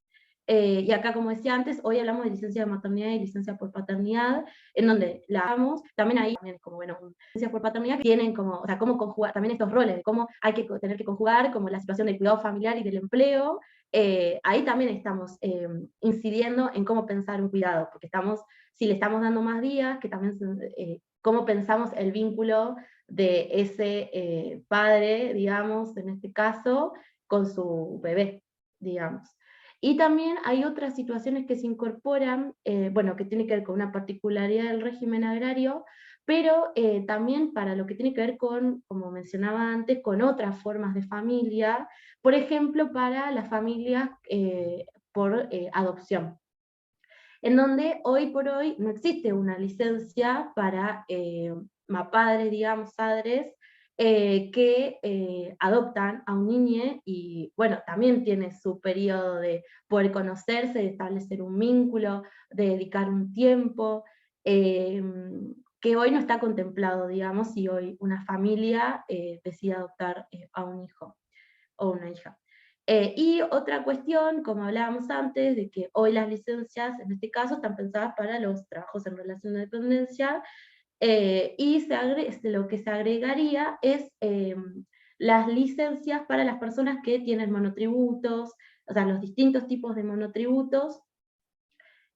Y acá, como decía antes, hoy hablamos de licencia de maternidad y licencia por paternidad, en donde la damos, también hay como, bueno, licencias por paternidad que tienen como, o sea, cómo conjugar también estos roles, de cómo hay que tener que conjugar como la situación del cuidado familiar y del empleo. Ahí también estamos incidiendo en cómo pensar un cuidado, porque si le estamos dando más días, que también cómo pensamos el vínculo de ese padre, digamos, en este caso, con su bebé, digamos. Y también hay otras situaciones que se incorporan, bueno, que tiene que ver con una particularidad del régimen agrario, pero también para lo que tiene que ver con, como mencionaba antes, con otras formas de familia, por ejemplo, para las familias por adopción, en donde hoy por hoy no existe una licencia para padres, digamos, padres, que adoptan a un niño, y bueno, también tiene su periodo de poder conocerse, de establecer un vínculo, de dedicar un tiempo, que hoy no está contemplado, digamos, si hoy una familia decide adoptar a un hijo o una hija. Y otra cuestión, como hablábamos antes, de que hoy las licencias, en este caso, están pensadas para los trabajos en relación de dependencia, y lo que se agregaría es las licencias para las personas que tienen monotributos, o sea, los distintos tipos de monotributos,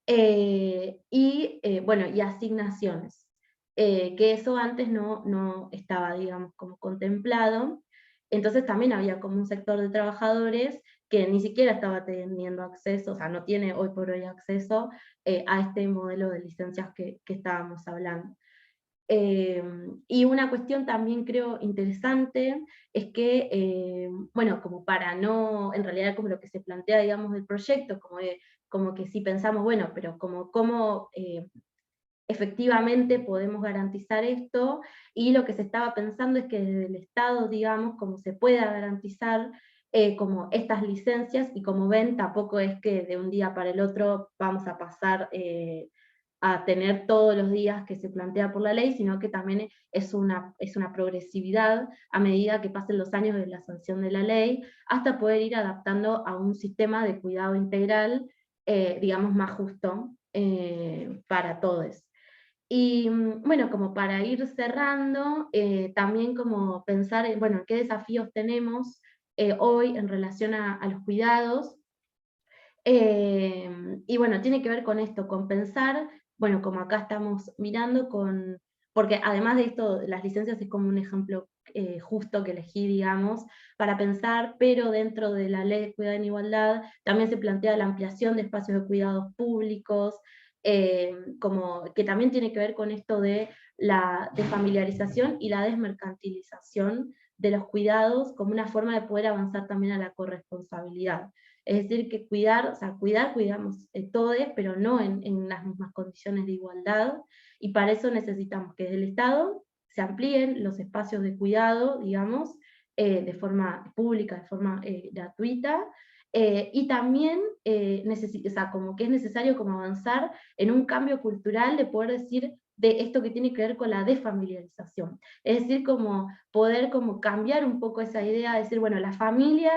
bueno, y asignaciones, que eso antes no estaba, digamos, como contemplado. Entonces también había como un sector de trabajadores que ni siquiera estaba teniendo acceso, o sea, no tiene hoy por hoy acceso a este modelo de licencias que estábamos hablando. Y una cuestión también creo interesante es que, bueno, como para no, en realidad como lo que se plantea, digamos, del proyecto, como que si pensamos, bueno, pero cómo efectivamente podemos garantizar esto, y lo que se estaba pensando es que desde el Estado, digamos, como se pueda garantizar como estas licencias, y como ven, tampoco es que de un día para el otro vamos a pasar a tener todos los días que se plantea por la ley, sino que también es una progresividad a medida que pasen los años de la sanción de la ley, hasta poder ir adaptando a un sistema de cuidado integral, digamos, más justo para todos. Y bueno, como para ir cerrando, también como pensar en, bueno, qué desafíos tenemos hoy en relación a los cuidados. Y bueno, tiene que ver con esto, con pensar, bueno, como acá estamos mirando, porque además de esto, las licencias es como un ejemplo justo que elegí, digamos, para pensar, pero dentro de la ley de cuidado en igualdad también se plantea la ampliación de espacios de cuidados públicos, como que también tiene que ver con esto de la desfamiliarización y la desmercantilización de los cuidados como una forma de poder avanzar también a la corresponsabilidad. Es decir, que cuidar, o sea, cuidamos todos, pero no en las mismas condiciones de igualdad, y para eso necesitamos que del Estado se amplíen los espacios de cuidado, digamos, de forma pública, de forma gratuita, y también o sea, como que es necesario como avanzar en un cambio cultural de poder decir de esto que tiene que ver con la desfamiliarización. Es decir, como poder como cambiar un poco esa idea de decir, bueno, la familia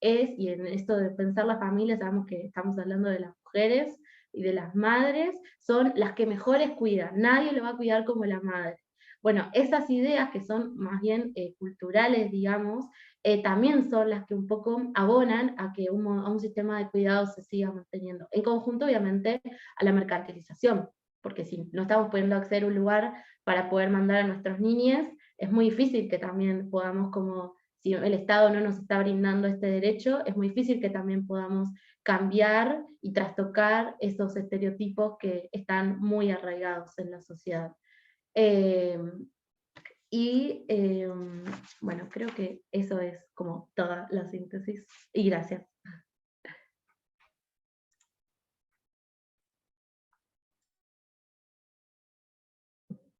y en esto de pensar la familia, sabemos que estamos hablando de las mujeres y de las madres, son las que mejores cuidan, nadie lo va a cuidar como la madre. Bueno, esas ideas que son más bien culturales, digamos, también son las que un poco abonan a que a un sistema de cuidados se siga manteniendo, en conjunto obviamente a la mercantilización, porque si no estamos pudiendo acceder a un lugar para poder mandar a nuestros niños, es muy difícil que también podamos como, si el Estado no nos está brindando este derecho, es muy difícil que también podamos cambiar y trastocar esos estereotipos que están muy arraigados en la sociedad. Bueno, creo que eso es como toda la síntesis, y gracias.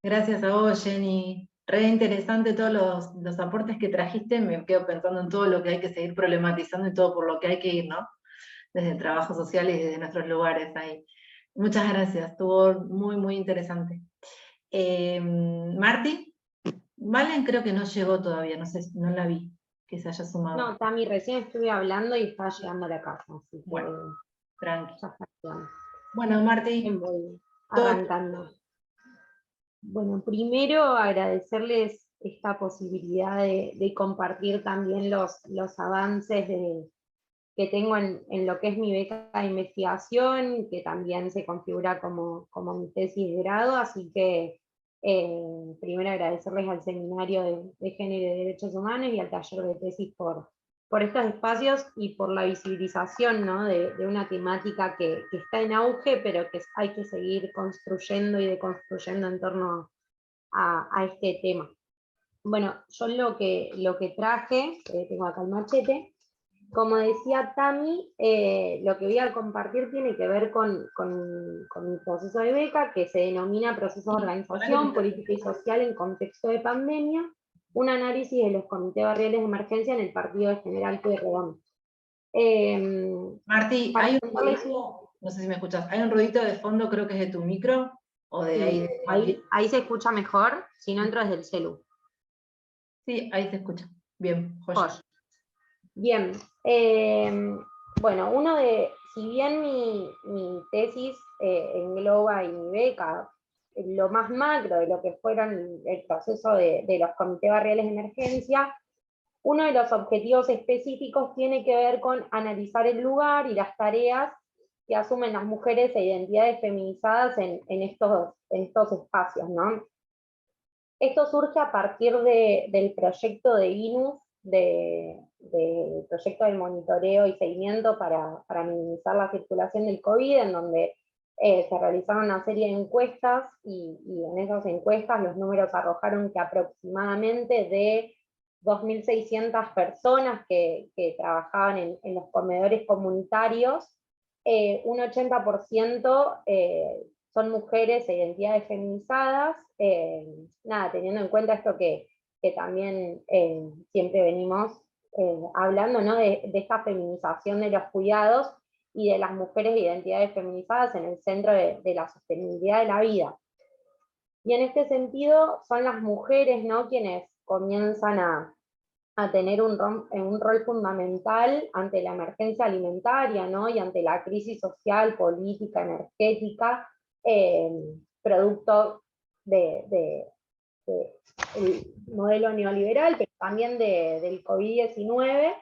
Gracias a vos, Jenny. Re interesante todos los aportes que trajiste, me quedo pensando en todo lo que hay que seguir problematizando y todo por lo que hay que ir, ¿no? Desde el trabajo social y desde nuestros lugares ahí. Muchas gracias, estuvo muy, muy interesante. Marti, Valen creo que no llegó todavía, no sé, no la vi, que se haya sumado. No, Tami, recién estuve hablando y estaba llegando a la casa, así que Bueno, tranqui. ya está bien. Bueno, Marti, Voy arrancando. Bueno, primero agradecerles esta posibilidad de compartir también los avances que tengo en lo que es mi beca de investigación, que también se configura como mi tesis de grado, así que primero agradecerles al Seminario de Género y de Derechos Humanos y al taller de tesis por estos espacios y por la visibilización, ¿no? de una temática que está en auge, pero que hay que seguir construyendo y deconstruyendo en torno a este tema. Bueno, yo lo que traje, tengo acá el machete, como decía Tami, lo que voy a compartir tiene que ver con mi proceso de beca, que se denomina Proceso de Organización Política y Social en Contexto de Pandemia, un análisis de los comités barriales de emergencia en el partido de General Pueyrredón. Marti, hay un ruidito, no sé si me escuchas, hay un ruidito de fondo, creo que es de tu micro, o de ahí. Ahí se escucha mejor, si no entro desde el celu. Sí, ahí se escucha. Bien, joya. Bien, bueno, si bien mi tesis engloba y mi beca, lo más macro de lo que fueron el proceso de los comités barriales de emergencia, uno de los objetivos específicos tiene que ver con analizar el lugar y las tareas que asumen las mujeres e identidades feminizadas en estos espacios, ¿no? Esto surge a partir del proyecto de Venus de proyecto de monitoreo y seguimiento para minimizar la circulación del COVID, en donde se realizaron una serie de encuestas, y en esas encuestas los números arrojaron que aproximadamente de 2.600 personas que trabajaban en los comedores comunitarios, un 80% son mujeres e identidades feminizadas, teniendo en cuenta esto que también siempre venimos hablando, ¿no? de esta feminización de los cuidados y de las mujeres e identidades feminizadas en el centro de la sostenibilidad de la vida. Y en este sentido son las mujeres, ¿no?, quienes comienzan a tener un rol fundamental ante la emergencia alimentaria, ¿no?, y ante la crisis social, política, energética, producto del modelo neoliberal, pero también del COVID-19.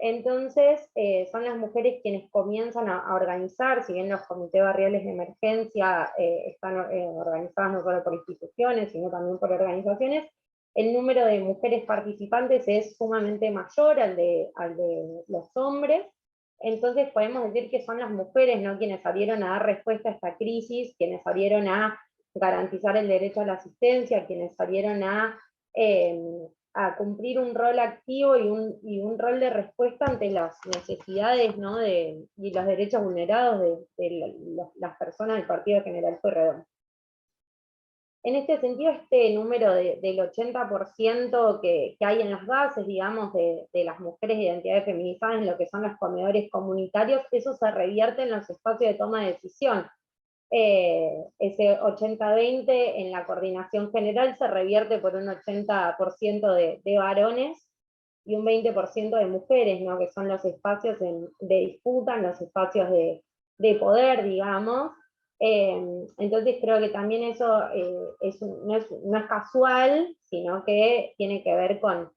Entonces son las mujeres quienes comienzan a organizar, si bien los comités barriales de emergencia están organizados no solo por instituciones, sino también por organizaciones, el número de mujeres participantes es sumamente mayor al de los hombres. Entonces podemos decir que son las mujeres, ¿no?, quienes salieron a dar respuesta a esta crisis, quienes salieron a garantizar el derecho a la asistencia, quienes salieron a cumplir un rol activo y un rol de respuesta ante las necesidades, ¿no?, y los derechos vulnerados de las personas del Partido General Pueyrredón. En este sentido, este número del 80% que hay en las bases, digamos, de las mujeres de identidades feminizadas en lo que son los comedores comunitarios, eso se revierte en los espacios de toma de decisión. Ese 80-20 en la coordinación general se revierte por un 80% de varones y un 20% de mujeres, ¿no?, que son los espacios de disputa, los espacios de poder, digamos. Entonces creo que también eso no es casual, sino que tiene que ver con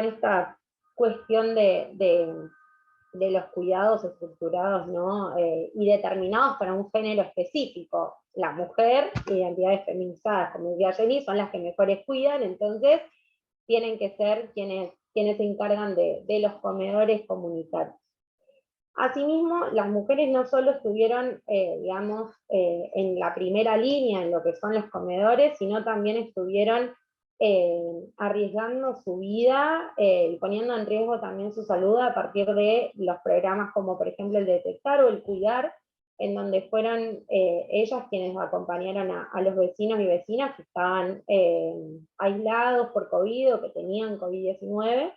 esta cuestión de los cuidados estructurados, ¿no?, y determinados para un género específico. La mujer, identidades feminizadas, como decía Jenny, son las que mejores cuidan, entonces tienen que ser quienes se encargan de los comedores comunitarios. Asimismo, las mujeres no solo estuvieron, digamos, en la primera línea en lo que son los comedores, sino también estuvieron arriesgando su vida y poniendo en riesgo también su salud a partir de los programas como por ejemplo el Detectar o el Cuidar, en donde fueron ellas quienes acompañaron a los vecinos y vecinas que estaban aislados por COVID o que tenían COVID-19,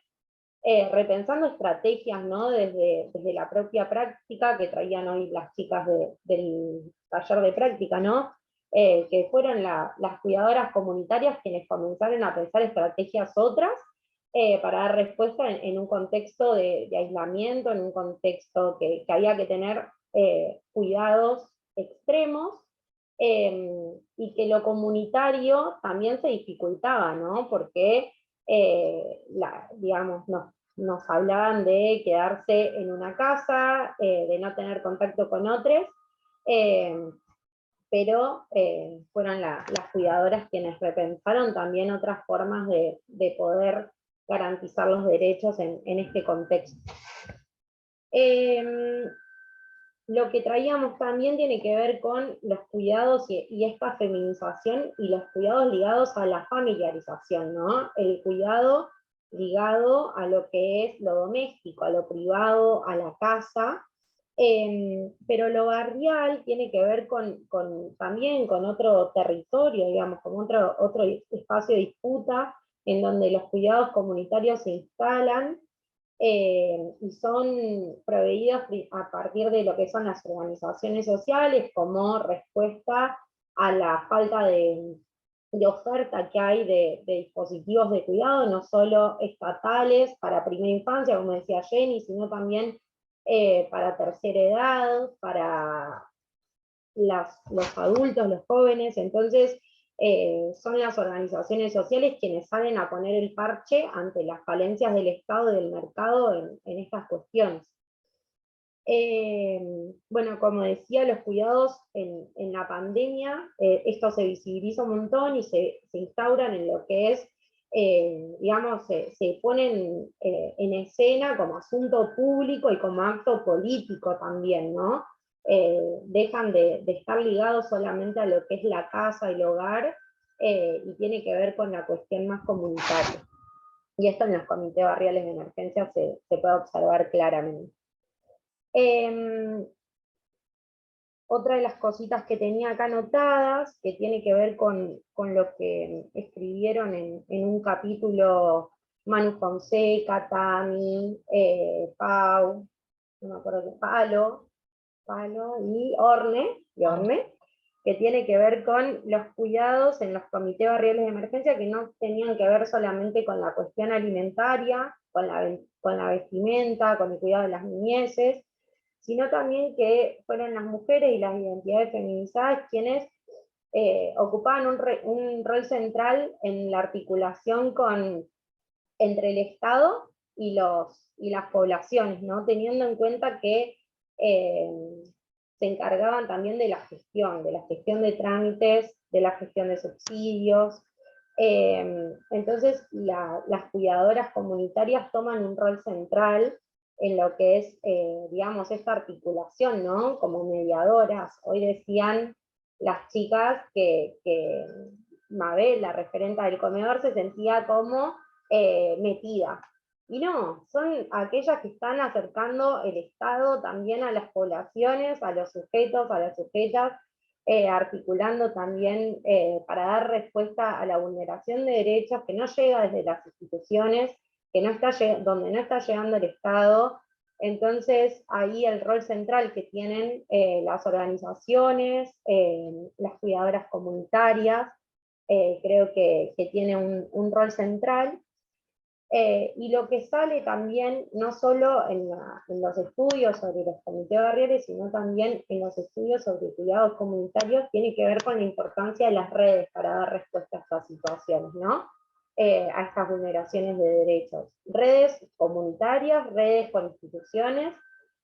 repensando estrategias, ¿no?, desde la propia práctica que traían hoy las chicas del taller de práctica, ¿no?, que fueron las cuidadoras comunitarias quienes comenzaron a pensar estrategias otras para dar respuesta en un contexto de aislamiento, en un contexto que había que tener cuidados extremos, y que lo comunitario también se dificultaba, ¿no?, porque digamos, nos hablaban de quedarse en una casa, de no tener contacto con otros, pero fueron las cuidadoras quienes repensaron también otras formas de poder garantizar los derechos en este contexto. Lo que traíamos también tiene que ver con los cuidados y esta feminización y los cuidados ligados a la familiarización, ¿no? El cuidado ligado a lo que es lo doméstico, a lo privado, a la casa, pero lo barrial tiene que ver también con otro territorio, digamos, con otro espacio de disputa en donde los cuidados comunitarios se instalan, y son proveídos a partir de lo que son las organizaciones sociales como respuesta a la falta de oferta que hay de dispositivos de cuidado, no solo estatales para primera infancia, como decía Jenny, sino también para tercera edad, para los adultos, los jóvenes. Entonces son las organizaciones sociales quienes salen a poner el parche ante las falencias del Estado y del mercado en estas cuestiones. Bueno, como decía, los cuidados en la pandemia, esto se visibiliza un montón y se instauran en lo que es digamos, se ponen en escena como asunto público y como acto político también, ¿no? Dejan de estar ligados solamente a lo que es la casa y el hogar, y tiene que ver con la cuestión más comunitaria. Y esto en los comités barriales de emergencia se puede observar claramente. Otra de las cositas que tenía acá anotadas, que tiene que ver con lo que escribieron en un capítulo Manu Fonseca, Tami, Pau, no me acuerdo qué, Palo y Orne, que tiene que ver con los cuidados en los comités barriales de emergencia, que no tenían que ver solamente con la cuestión alimentaria, con la vestimenta, con el cuidado de las niñeces, sino también que fueron las mujeres y las identidades feminizadas quienes ocupaban un rol central en la articulación entre el Estado y las poblaciones, ¿no? Teniendo en cuenta que se encargaban también de la gestión de trámites, de la gestión de subsidios. Entonces las cuidadoras comunitarias toman un rol central en lo que es, digamos, esta articulación, ¿no? Como mediadoras. Hoy decían las chicas que Mabel, la referenta del comedor, se sentía como metida. Y no, son aquellas que están acercando el Estado también a las poblaciones, a los sujetos, a las sujetas, articulando también para dar respuesta a la vulneración de derechos que no llega desde las instituciones, donde no está llegando el Estado. Entonces ahí el rol central que tienen las organizaciones, las cuidadoras comunitarias, creo que tiene un rol central. Y lo que sale también, no solo en los estudios sobre los comités barriales, sino también en los estudios sobre cuidados comunitarios, tiene que ver con la importancia de las redes para dar respuesta a estas situaciones, ¿no? A estas vulneraciones de derechos. Redes comunitarias, redes con instituciones,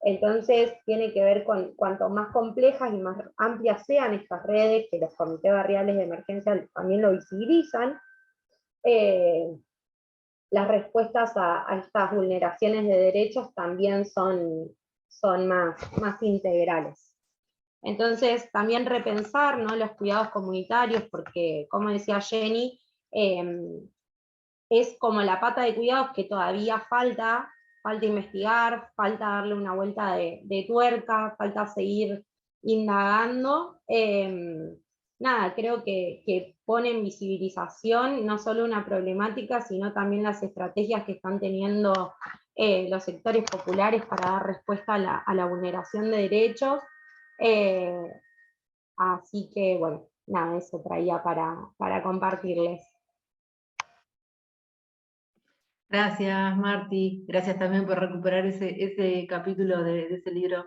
entonces tiene que ver con cuanto más complejas y más amplias sean estas redes, que los comités barriales de emergencia también lo visibilizan, las respuestas a estas vulneraciones de derechos también son más integrales. Entonces, también repensar, ¿no?, los cuidados comunitarios, porque, como decía Jenny, es como la pata de cuidados que todavía falta investigar, falta darle una vuelta de tuerca, falta seguir indagando. Nada, creo que pone en visibilización no solo una problemática, sino también las estrategias que están teniendo los sectores populares para dar respuesta a la vulneración de derechos. Así que, bueno, nada, eso traía para compartirles. Gracias, Marti. Gracias también por recuperar ese capítulo de ese libro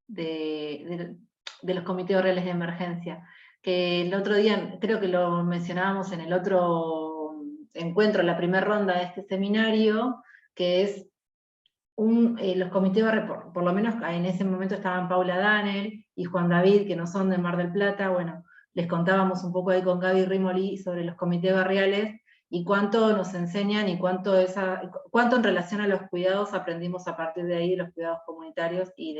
de los comités barriales de emergencia. Que el otro día, creo que lo mencionábamos en el otro encuentro, la primera ronda de este seminario, que es los comités barriales, por lo menos en ese momento estaban Paula Danel y Juan David, que no son de Mar del Plata. Bueno, les contábamos un poco ahí con Gaby Rimoli sobre los comités barriales, y cuánto nos enseñan, y cuánto en relación a los cuidados aprendimos a partir de ahí, de los cuidados comunitarios, y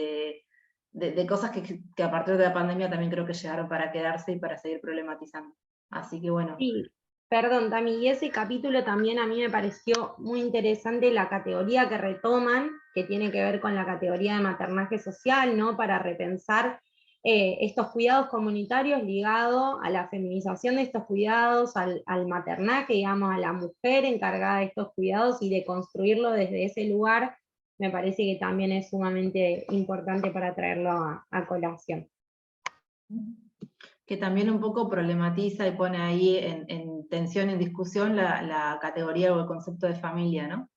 de cosas que a partir de la pandemia también creo que llegaron para quedarse y para seguir problematizando. Así que bueno. Sí, perdón, Tami, y ese capítulo también a mí me pareció muy interesante la categoría que retoman, que tiene que ver con la categoría de maternaje social, ¿no?, para repensar estos cuidados comunitarios ligados a la feminización de estos cuidados, al maternaje, digamos, a la mujer encargada de estos cuidados, y de construirlo desde ese lugar. Me parece que también es sumamente importante para traerlo a colación. Que también un poco problematiza y pone ahí en tensión, en discusión, la categoría o el concepto de familia, ¿no?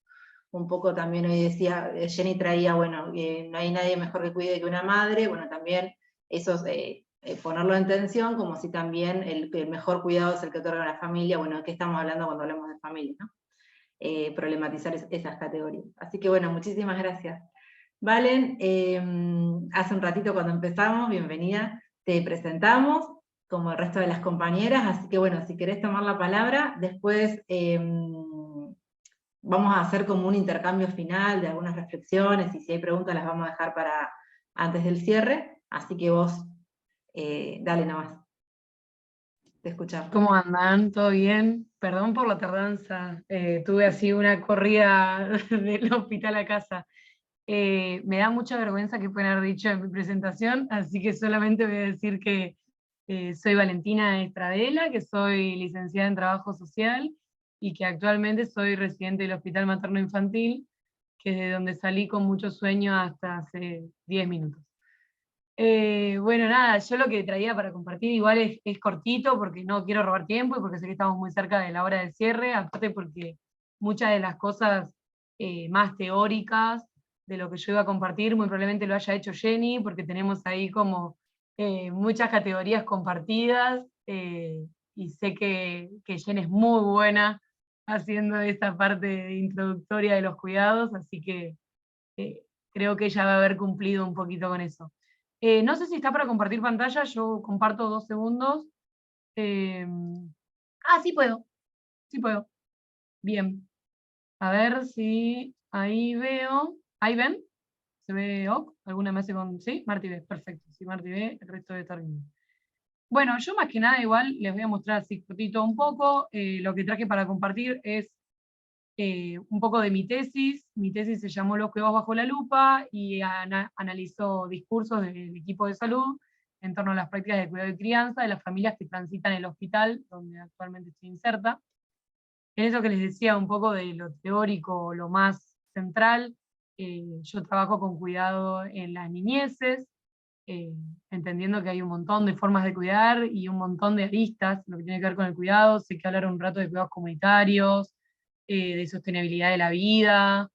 Un poco también hoy decía, Jenny traía, bueno, no hay nadie mejor que cuide que una madre. Bueno, también eso ponerlo en tensión, como si también el mejor cuidado es el que otorga la familia. Bueno, ¿de qué estamos hablando cuando hablamos de familia, no? Problematizar esas categorías. Así que bueno, muchísimas gracias. Valen, hace un ratito cuando empezamos, bienvenida, te presentamos, como el resto de las compañeras, así que bueno, si querés tomar la palabra, después vamos a hacer como un intercambio final de algunas reflexiones, y si hay preguntas las vamos a dejar para antes del cierre, así que vos dale nomás. Te escuchamos. ¿Cómo andan? ¿Todo bien? Perdón por la tardanza. Tuve así una corrida del hospital a casa. Me da mucha vergüenza que pueden haber dicho en mi presentación, así que solamente voy a decir que soy Valentina Estradela, que soy licenciada en Trabajo Social y que actualmente soy residente del Hospital Materno Infantil, que es de donde salí con mucho sueño hasta hace 10 minutos. Bueno, nada, yo lo que traía para compartir igual es cortito, porque no quiero robar tiempo y porque sé que estamos muy cerca de la hora del cierre, aparte porque muchas de las cosas más teóricas de lo que yo iba a compartir muy probablemente lo haya hecho Jenny, porque tenemos ahí como muchas categorías compartidas, y sé que Jenny es muy buena haciendo esta parte introductoria de los cuidados, así que creo que ella va a haber cumplido un poquito con eso. No sé si está para compartir pantalla, yo comparto 2 segundos. Sí puedo, sí puedo. Bien. A ver si ahí veo. ¿Ahí ven? ¿Se ve OK? ¿Alguna me hace con...? ¿Sí? Marti ve, perfecto. Si Marti ve, el resto debe estar bien. Bueno, yo más que nada igual les voy a mostrar así cortito un poco. Lo que traje para compartir es un poco de mi tesis. Mi tesis se llamó Los cuidados bajo la lupa y analizó discursos del equipo de salud en torno a las prácticas de cuidado y crianza de las familias que transitan el hospital, donde actualmente estoy inserta. En eso que les decía un poco de lo teórico, lo más central, yo trabajo con cuidado en las niñeces, entendiendo que hay un montón de formas de cuidar y un montón de aristas, lo que tiene que ver con el cuidado. Sé que hablar un rato de cuidados comunitarios, de sostenibilidad de la vida,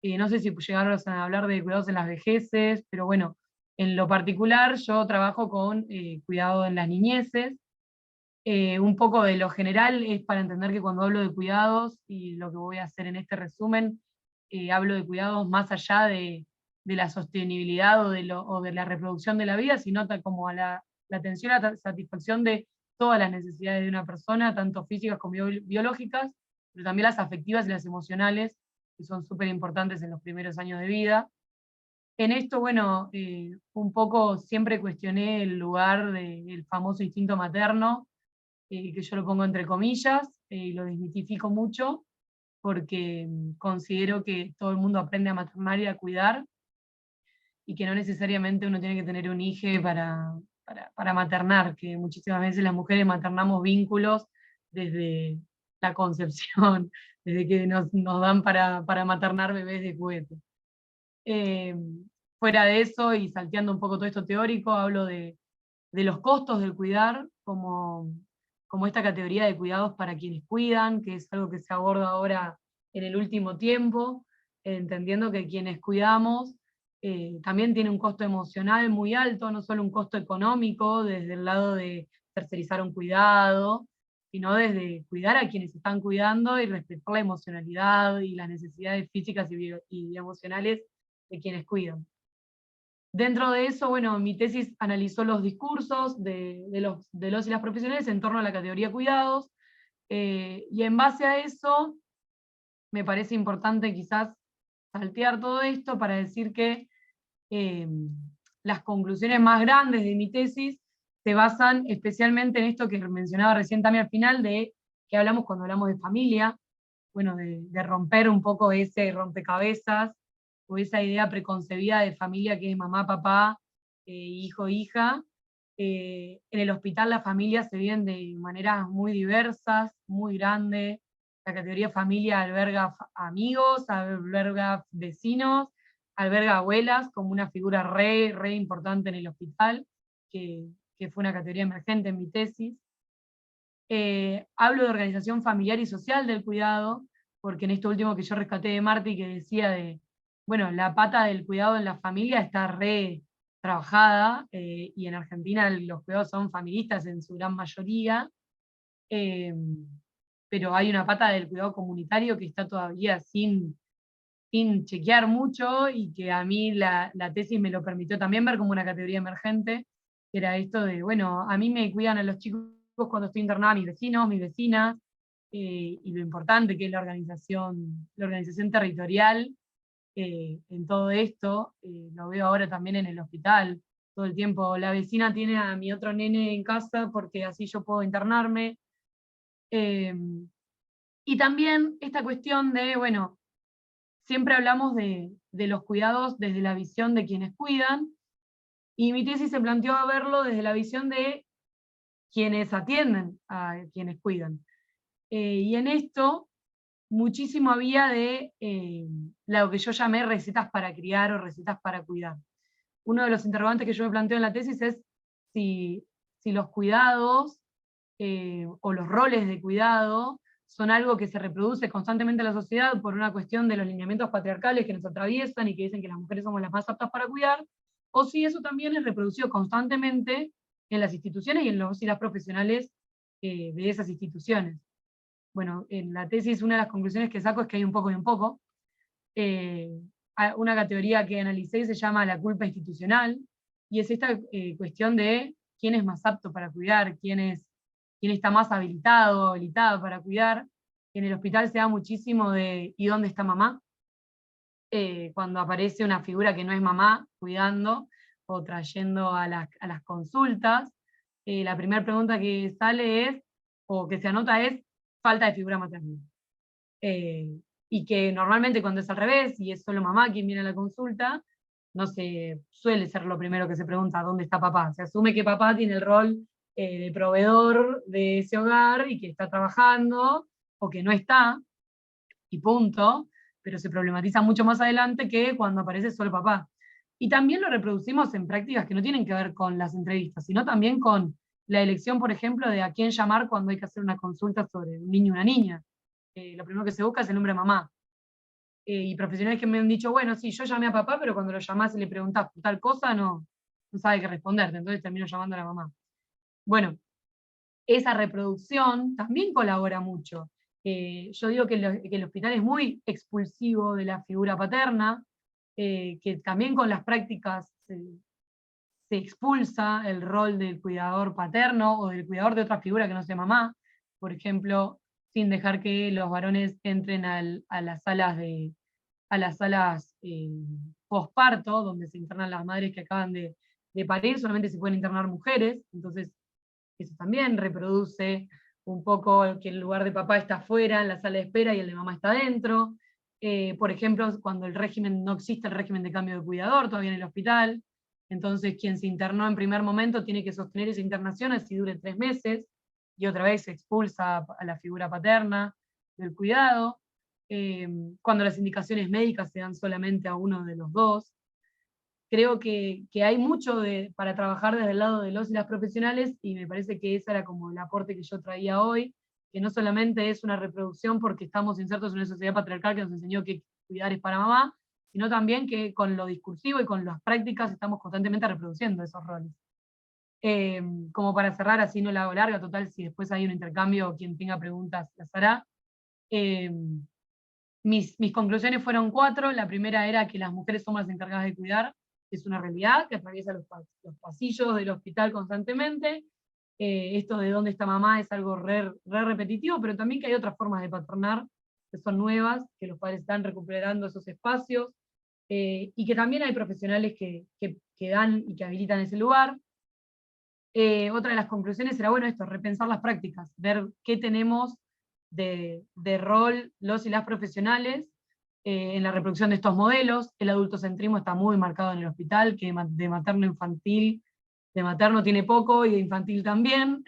no sé si llegaron a hablar de cuidados en las vejeces, pero bueno, en lo particular yo trabajo con cuidado en las niñeces. Un poco de lo general es para entender que cuando hablo de cuidados, y lo que voy a hacer en este resumen, hablo de cuidados más allá de la sostenibilidad o de la reproducción de la vida, sino como a la atención a la satisfacción de todas las necesidades de una persona, tanto físicas como biológicas, pero también las afectivas y las emocionales, que son súper importantes en los primeros años de vida. En esto, bueno, un poco siempre cuestioné el lugar del famoso instinto materno, que yo lo pongo entre comillas, y lo desmitifico mucho, porque considero que todo el mundo aprende a maternar y a cuidar, y que no necesariamente uno tiene que tener un hijo para maternar, que muchísimas veces las mujeres maternamos vínculos desde la concepción, desde que nos dan para maternar bebés de juguete. Fuera de eso, y salteando un poco todo esto teórico, hablo de los costos del cuidar, como esta categoría de cuidados para quienes cuidan, que es algo que se aborda ahora en el último tiempo, entendiendo que quienes cuidamos también tiene un costo emocional muy alto, no solo un costo económico desde el lado de tercerizar un cuidado, sino desde cuidar a quienes están cuidando y respetar la emocionalidad y las necesidades físicas y emocionales de quienes cuidan. Dentro de eso, bueno, mi tesis analizó los discursos de los y las profesionales en torno a la categoría cuidados, y en base a eso me parece importante quizás saltear todo esto para decir que las conclusiones más grandes de mi tesis se basan especialmente en esto que mencionaba recién también al final, de que hablamos cuando hablamos de familia, bueno, de romper un poco ese rompecabezas, o esa idea preconcebida de familia que es mamá, papá, hijo, hija. En el hospital las familias se viven de maneras muy diversas, muy grandes. La categoría familia alberga amigos, alberga vecinos, alberga abuelas como una figura re importante en el hospital, que fue una categoría emergente en mi tesis. Hablo de organización familiar y social del cuidado, porque en esto último que yo rescaté de Marti, que decía de, bueno, la pata del cuidado en la familia está re trabajada, y en Argentina los cuidados son familistas en su gran mayoría, pero hay una pata del cuidado comunitario que está todavía sin chequear mucho, y que a mí la tesis me lo permitió también ver como una categoría emergente, que era esto de, bueno, a mí me cuidan a los chicos cuando estoy internada, mis vecinos, mis vecinas, y lo importante que es la organización territorial en todo esto. Lo veo ahora también en el hospital, todo el tiempo. La vecina tiene a mi otro nene en casa porque así yo puedo internarme. Y también esta cuestión de, bueno, siempre hablamos de los cuidados desde la visión de quienes cuidan, y mi tesis se planteó a verlo desde la visión de quienes atienden a quienes cuidan. Y en esto, muchísimo había de lo que yo llamé recetas para criar o recetas para cuidar. Uno de los interrogantes que yo me planteo en la tesis es si los cuidados o los roles de cuidado son algo que se reproduce constantemente en la sociedad por una cuestión de los lineamientos patriarcales que nos atraviesan y que dicen que las mujeres somos las más aptas para cuidar, o si eso también es reproducido constantemente en las instituciones y en los y las profesionales de esas instituciones. Bueno, en la tesis una de las conclusiones que saco es que hay un poco y un poco. Una categoría que analicé se llama la culpa institucional, y es esta cuestión de quién es más apto para cuidar, quién está más habilitado o habilitada para cuidar. En el hospital se da muchísimo de ¿y dónde está mamá? Cuando aparece una figura que no es mamá cuidando o trayendo a las consultas, la primera pregunta que sale es, o que se anota es, falta de figura materna. Y que normalmente cuando es al revés, y es solo mamá quien viene a la consulta, no se suele ser lo primero que se pregunta, ¿dónde está papá? Se asume que papá tiene el rol de proveedor de ese hogar y que está trabajando, o que no está, y punto, pero se problematiza mucho más adelante que cuando aparece solo papá. Y también lo reproducimos en prácticas que no tienen que ver con las entrevistas, sino también con la elección, por ejemplo, de a quién llamar cuando hay que hacer una consulta sobre un niño o una niña. Lo primero que se busca es el nombre de mamá. Y profesionales que me han dicho, bueno, sí, yo llamé a papá, pero cuando lo llamás y le preguntás por tal cosa, no sabe qué responderte, entonces termino llamando a la mamá. Bueno, esa reproducción también colabora mucho. Yo digo que el hospital es muy expulsivo de la figura paterna, que también con las prácticas se expulsa el rol del cuidador paterno o del cuidador de otra figura que no sea mamá, por ejemplo, sin dejar que los varones entren a las salas posparto, donde se internan las madres que acaban de parir, solamente se pueden internar mujeres, entonces eso también reproduce un poco que el lugar de papá está afuera, en la sala de espera, y el de mamá está adentro. Por ejemplo, cuando no existe el régimen de cambio de cuidador todavía en el hospital, entonces quien se internó en primer momento tiene que sostener esa internación así dure 3 meses, y otra vez se expulsa a la figura paterna del cuidado. Cuando las indicaciones médicas se dan solamente a uno de los dos. Creo que hay mucho para trabajar desde el lado de los y las profesionales, y me parece que ese era como el aporte que yo traía hoy, que no solamente es una reproducción porque estamos insertos en una sociedad patriarcal que nos enseñó que cuidar es para mamá, sino también que con lo discursivo y con las prácticas estamos constantemente reproduciendo esos roles. Como para cerrar, así no la hago larga, total, si después hay un intercambio, quien tenga preguntas las hará. Mis conclusiones fueron 4. La primera era que las mujeres somos las encargadas de cuidar, es una realidad que atraviesa los pasillos del hospital constantemente. Esto de dónde está mamá es algo re repetitivo, pero también que hay otras formas de paternar que son nuevas, que los padres están recuperando esos espacios, y que también hay profesionales que dan y que habilitan ese lugar. Otra de las conclusiones era, bueno, esto, repensar las prácticas, ver qué tenemos de rol los y las profesionales en la reproducción de estos modelos. El adultocentrismo está muy marcado en el hospital, que de materno-infantil, de materno tiene poco y de infantil también.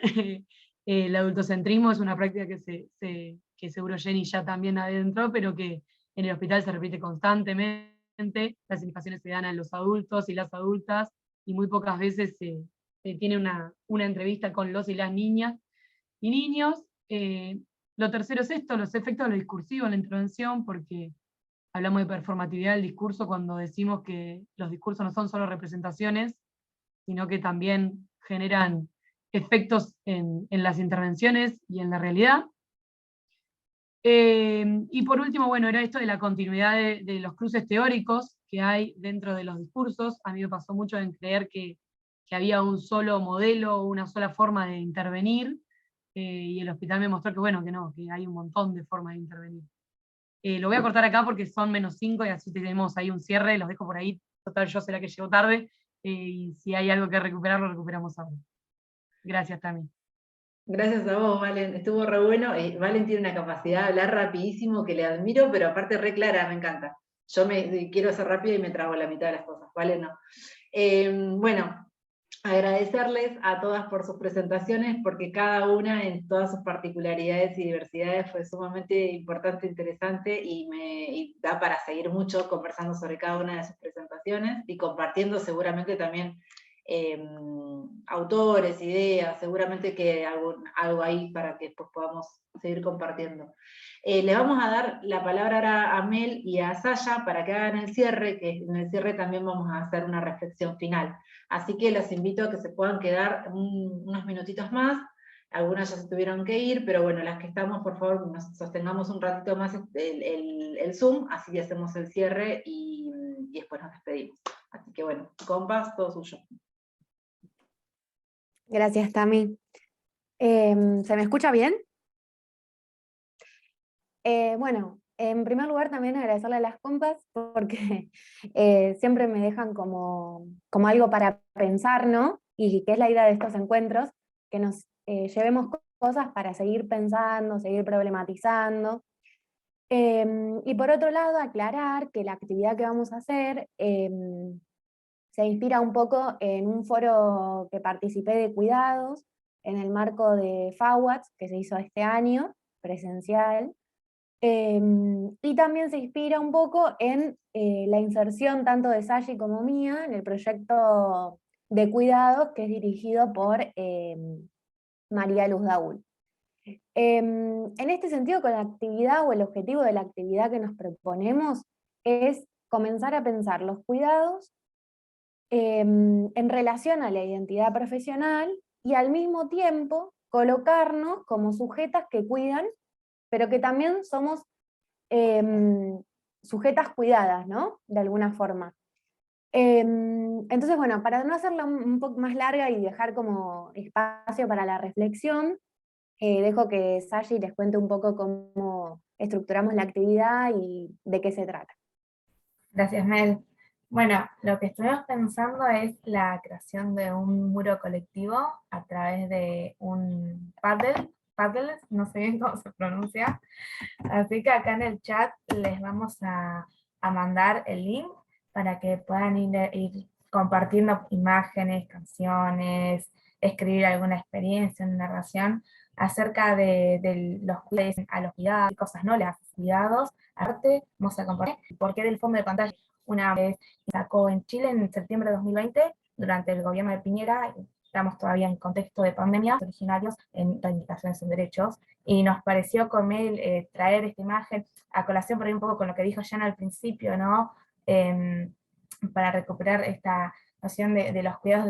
El adultocentrismo es una práctica que seguro Jenny ya también adentro, pero que en el hospital se repite constantemente. Las indicaciones se dan a los adultos y las adultas, y muy pocas veces se tiene una entrevista con los y las niñas y niños. Lo tercero es esto, los efectos de lo discursivo en la intervención, porque hablamos de performatividad del discurso cuando decimos que los discursos no son solo representaciones, sino que también generan efectos en las intervenciones y en la realidad. Y por último, bueno, era esto de la continuidad de los cruces teóricos que hay dentro de los discursos. A mí me pasó mucho en creer que que había un solo modelo, una sola forma de intervenir, y el hospital me mostró que bueno, que no, que hay un montón de formas de intervenir. Lo voy a cortar acá porque son -5 y así tenemos ahí un cierre, los dejo por ahí, total yo será que llego tarde, y si hay algo que recuperar, lo recuperamos ahora. Gracias, Tami. Gracias a vos, Valen, estuvo re bueno. Valen tiene una capacidad de hablar rapidísimo que le admiro, pero aparte re clara, me encanta. Yo quiero ser rápida y me trago la mitad de las cosas, Valen no. Bueno, agradecerles a todas por sus presentaciones, porque cada una en todas sus particularidades y diversidades fue sumamente importante, interesante, y da para seguir mucho conversando sobre cada una de sus presentaciones, y compartiendo seguramente también autores, ideas, seguramente que algo ahí para que después podamos seguir compartiendo. Les vamos a dar la palabra ahora a Mel y a Saya para que hagan el cierre, que en el cierre también vamos a hacer una reflexión final. Así que los invito a que se puedan quedar unos minutitos más. Algunas ya se tuvieron que ir, pero bueno, las que estamos, por favor, nos sostengamos un ratito más el Zoom, así hacemos el cierre y después nos despedimos. Así que bueno, compas, todo suyo. Gracias, Tami. ¿Se me escucha bien? Bueno, en primer lugar también agradecerle a las compas porque siempre me dejan como algo para pensar, ¿no? Y que es la idea de estos encuentros, que nos llevemos cosas para seguir pensando, seguir problematizando. Y por otro lado, aclarar que la actividad que vamos a hacer se inspira un poco en un foro que participé de cuidados, en el marco de FAWATS, que se hizo este año, presencial, y también se inspira un poco en la inserción tanto de Sayi como mía en el proyecto de cuidados que es dirigido por María Luz Daúl. En este sentido, con la actividad o el objetivo de la actividad que nos proponemos es comenzar a pensar los cuidados en relación a la identidad profesional y al mismo tiempo colocarnos como sujetas que cuidan, pero que también somos sujetas cuidadas, ¿no? De alguna forma. Entonces, bueno, para no hacerla un poco más larga y dejar como espacio para la reflexión, dejo que Sayi les cuente un poco cómo estructuramos la actividad y de qué se trata. Gracias, Mel. Bueno, lo que estuvimos pensando es la creación de un muro colectivo a través de un Padlet, no sé bien cómo se pronuncia, así que acá en el chat les vamos a mandar el link para que puedan ir compartiendo imágenes, canciones, escribir alguna experiencia, una narración acerca de los cuidados a los cuidados, y cosas no les cuidados, arte, vamos a compartir, porque del fondo de pantalla una vez sacó en Chile en septiembre de 2020, durante el gobierno de Piñera. Estamos todavía en contexto de pandemia, originarios en reivindicaciones en derechos, y nos pareció con él traer esta imagen a colación por ahí un poco con lo que dijo Jana al principio, ¿no? Para recuperar esta noción de los cuidados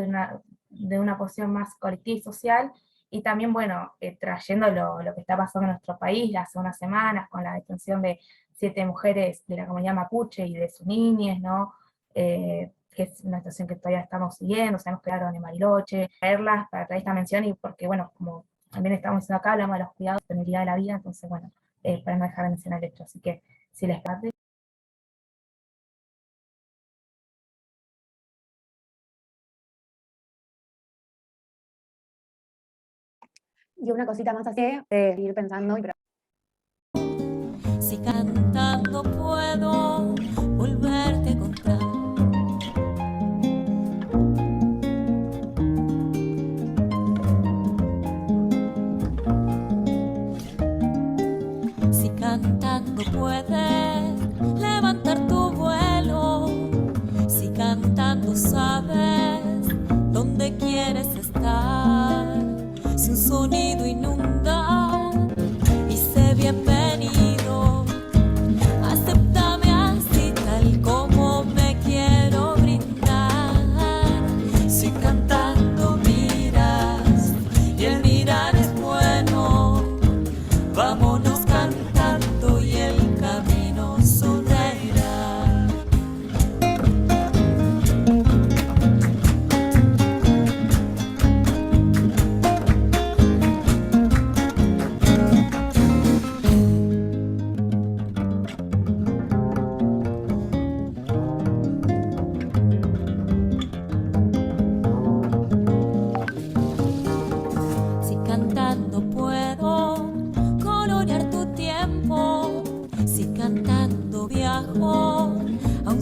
de una posición más colectiva y social, y también, bueno, trayendo lo que está pasando en nuestro país hace unas semanas con la detención de 7 mujeres de la comunidad mapuche y de sus niñas, ¿no? Que es una situación que todavía estamos siguiendo, sabemos que quedaron en Bariloche, traerlas para traer esta mención, y porque, bueno, como también estamos diciendo acá, hablamos de los cuidados, de la de la vida, entonces, bueno, para no dejar de mencionar esto, así que, si les parece. Y una cosita más así, de ir pensando. Si cantando puedo volverte a encontrar, si cantando puedes levantar tu vuelo, si cantando sabes dónde quieres estar, si un sonido inunda y sé bienvenido, acéptame así tal como me quiero brindar. Si cantando miras y el mirar es bueno, vámonos cantando y el camino sonreirá.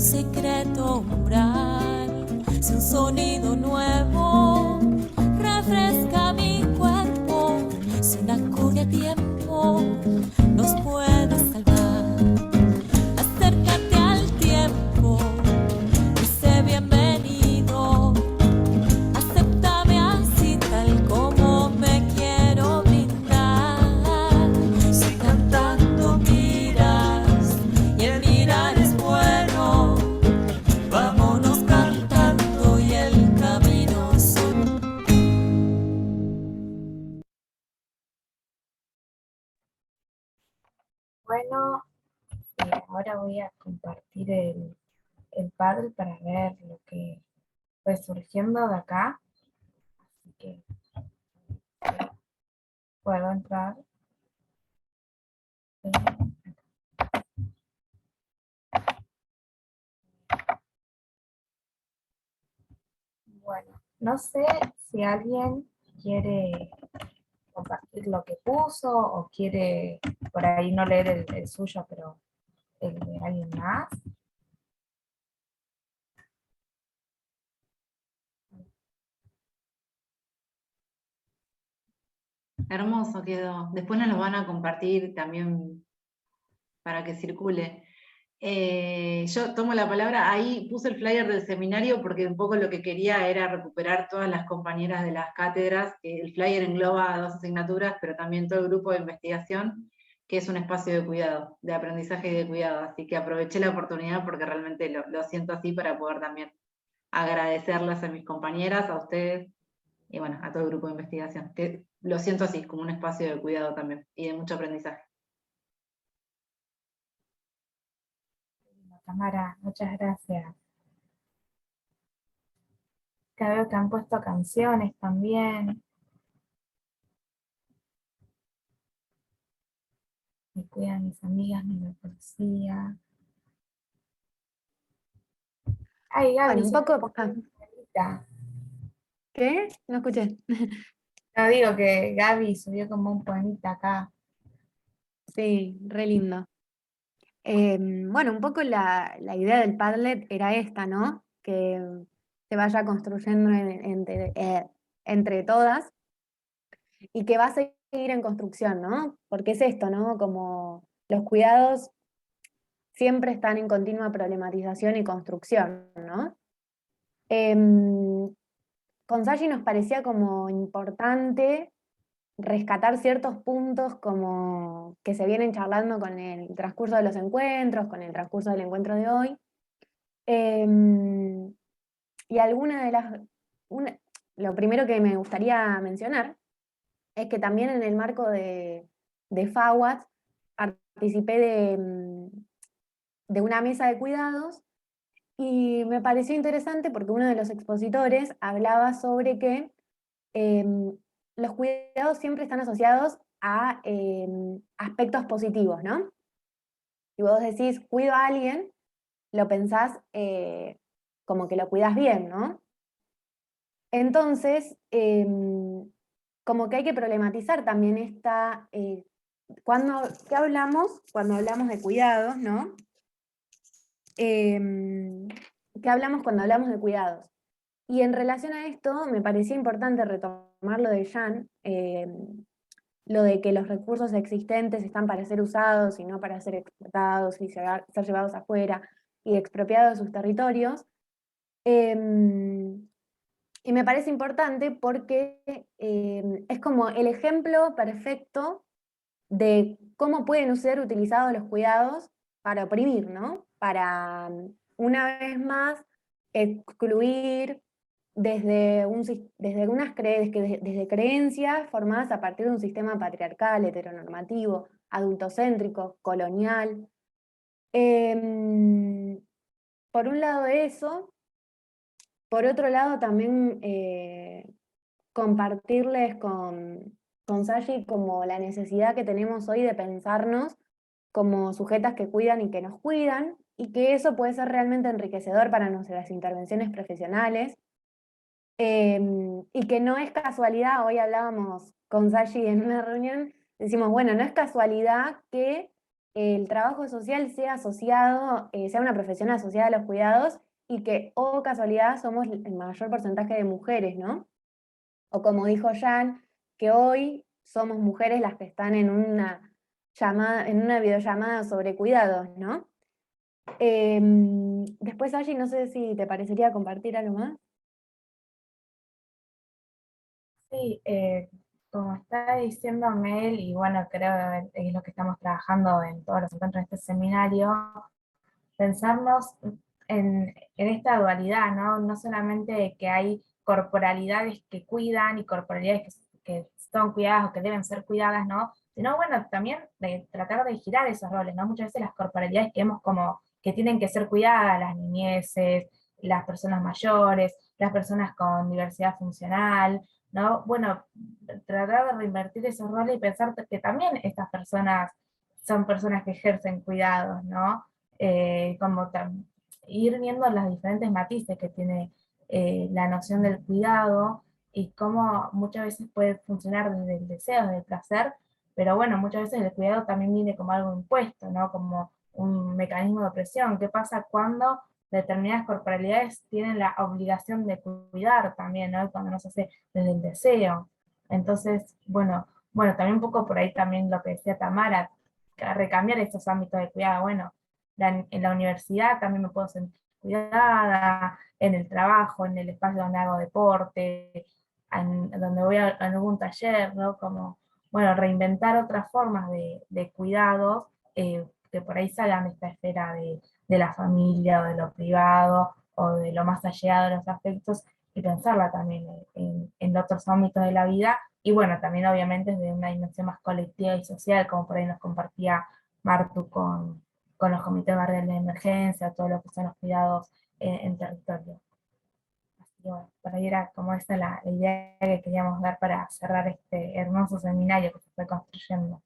secreto umbral, si un sonido nuevo refresca mi cuerpo, si una cura a tiempo nos puede salvar. Acércate al tiempo, dice bienvenido, acéptame así tal como me quiero brindar. Si cantando miras y el mirar es bueno, vámonos cantando y el camino solo. Bueno, ahora voy a compartir el Padre para ver lo que fue surgiendo de acá. Así que puedo entrar. Bueno, no sé si alguien quiere compartir lo que puso o quiere por ahí no leer el suyo, pero el de alguien más. Hermoso quedó. Después nos lo van a compartir también para que circule. Yo tomo la palabra, ahí puse el flyer del seminario porque un poco lo que quería era recuperar todas las compañeras de las cátedras. El flyer engloba 2 asignaturas, pero también todo el grupo de investigación, que es un espacio de cuidado, de aprendizaje y de cuidado. Así que aproveché la oportunidad porque realmente lo siento así para poder también agradecerles a mis compañeras, a ustedes, y bueno, a todo el grupo de investigación, que lo siento así, como un espacio de cuidado también, y de mucho aprendizaje. Tamara, muchas gracias. Que veo que han puesto canciones también. Me cuidan mis amigas, ni la policía. Ay, Gaby, Bueno, un poco... poemita. ¿Qué? No escuché. No, digo que Gaby subió como un poemita acá. Sí, re lindo. Bueno, un poco la idea del Padlet era esta, ¿no? Que se vaya construyendo entre todas y que va a seguir en construcción, ¿no? Porque es esto, ¿no? Como los cuidados siempre están en continua problematización y construcción, ¿no? Con Sashi nos parecía como importante rescatar ciertos puntos como que se vienen charlando con el transcurso de los encuentros, con el transcurso del encuentro de hoy. Y alguna de las... lo primero que me gustaría mencionar es que también en el marco de FAWAT participé de una mesa de cuidados y me pareció interesante porque uno de los expositores hablaba sobre que los cuidados siempre están asociados a aspectos positivos, ¿no? Si vos decís cuido a alguien, lo pensás como que lo cuidas bien, ¿no? Entonces, como que hay que problematizar también esta... ¿qué hablamos cuando hablamos de cuidados, ¿no? ¿Qué hablamos cuando hablamos de cuidados? Y en relación a esto, me parecía importante retomar lo de Jan, lo de que los recursos existentes están para ser usados y no para ser explotados y ser llevados afuera y expropiados de sus territorios. Y me parece importante porque es como el ejemplo perfecto de cómo pueden ser utilizados los cuidados para oprimir, ¿no? Para, una vez más, excluir desde creencias formadas a partir de un sistema patriarcal, heteronormativo, adultocéntrico, colonial. Por un lado eso, por otro lado también compartirles con Sashi como la necesidad que tenemos hoy de pensarnos como sujetas que cuidan y que nos cuidan, y que eso puede ser realmente enriquecedor para nuestras intervenciones profesionales, y que no es casualidad. Hoy hablábamos con Sashi en una reunión, decimos, bueno, no es casualidad que el trabajo social sea asociado, sea una profesión asociada a los cuidados y que, oh casualidad, somos el mayor porcentaje de mujeres, ¿no? O como dijo Jan, que hoy somos mujeres las que están en una videollamada sobre cuidados, ¿no? Después, Angie, no sé si te parecería compartir algo más. Sí, como está diciendo Mel, y bueno, creo que es lo que estamos trabajando en todos los encuentros de este seminario, pensarnos en esta dualidad, ¿no? No solamente que hay corporalidades que cuidan y corporalidades que son cuidadas o que deben ser cuidadas, ¿no? Sino, bueno, también de tratar de girar esos roles, ¿no? Muchas veces las corporalidades que vemos como que tienen que ser cuidadas, las niñeces, las personas mayores, las personas con diversidad funcional, ¿no? Bueno, tratar de reinvertir esos roles y pensar que también estas personas son personas que ejercen cuidados, ¿no? Como ir viendo los diferentes matices que tiene la noción del cuidado y cómo muchas veces puede funcionar desde el deseo, desde el placer, pero bueno, muchas veces el cuidado también viene como algo impuesto, ¿no? Como un mecanismo de opresión. ¿Qué pasa cuando determinadas corporalidades tienen la obligación de cuidar también, ¿no? Cuando no se hace desde el deseo? Entonces, bueno, también un poco por ahí también lo que decía Tamara, recambiar estos ámbitos de cuidado. Bueno, en la universidad también me puedo sentir cuidada, en el trabajo, en el espacio donde hago deporte, donde voy a algún taller, ¿no? Como, bueno, reinventar otras formas de cuidados que por ahí salgan de esta esfera de la familia o de lo privado o de lo más allegado de los afectos y pensarla también en otros ámbitos de la vida y bueno, también obviamente desde una dimensión más colectiva y social, como por ahí nos compartía Martu con los comités barriales de emergencia, todo lo que son los cuidados en territorio. Así que bueno, por ahí era como esa la idea que queríamos dar para cerrar este hermoso seminario que se fue construyendo.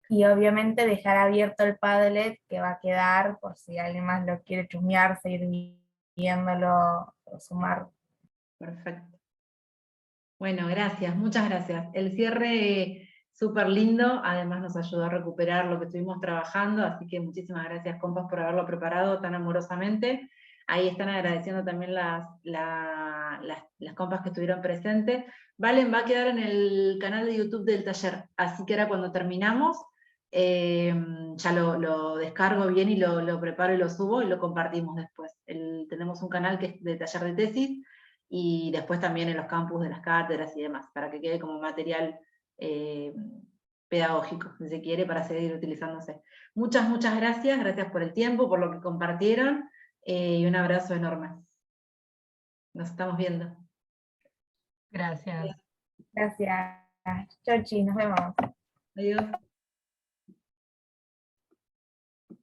Y obviamente dejar abierto el Padlet que va a quedar por si alguien más lo quiere chusmear, seguir viéndolo o sumar. Perfecto. Bueno, gracias, muchas gracias. El cierre súper lindo, además nos ayudó a recuperar lo que estuvimos trabajando, así que muchísimas gracias, compas, por haberlo preparado tan amorosamente. Ahí están agradeciendo también las compas que estuvieron presentes. Valen va a quedar en el canal de YouTube del taller, así que ahora cuando terminamos, ya lo descargo bien y lo preparo y lo subo y lo compartimos después. Tenemos un canal que es de taller de tesis, y después también en los campus de las cátedras y demás, para que quede como material pedagógico, si se quiere, para seguir utilizándose. Muchas gracias por el tiempo, por lo que compartieron, y un abrazo enorme. Nos estamos viendo. Gracias. Gracias. Chochi, nos vemos. Adiós.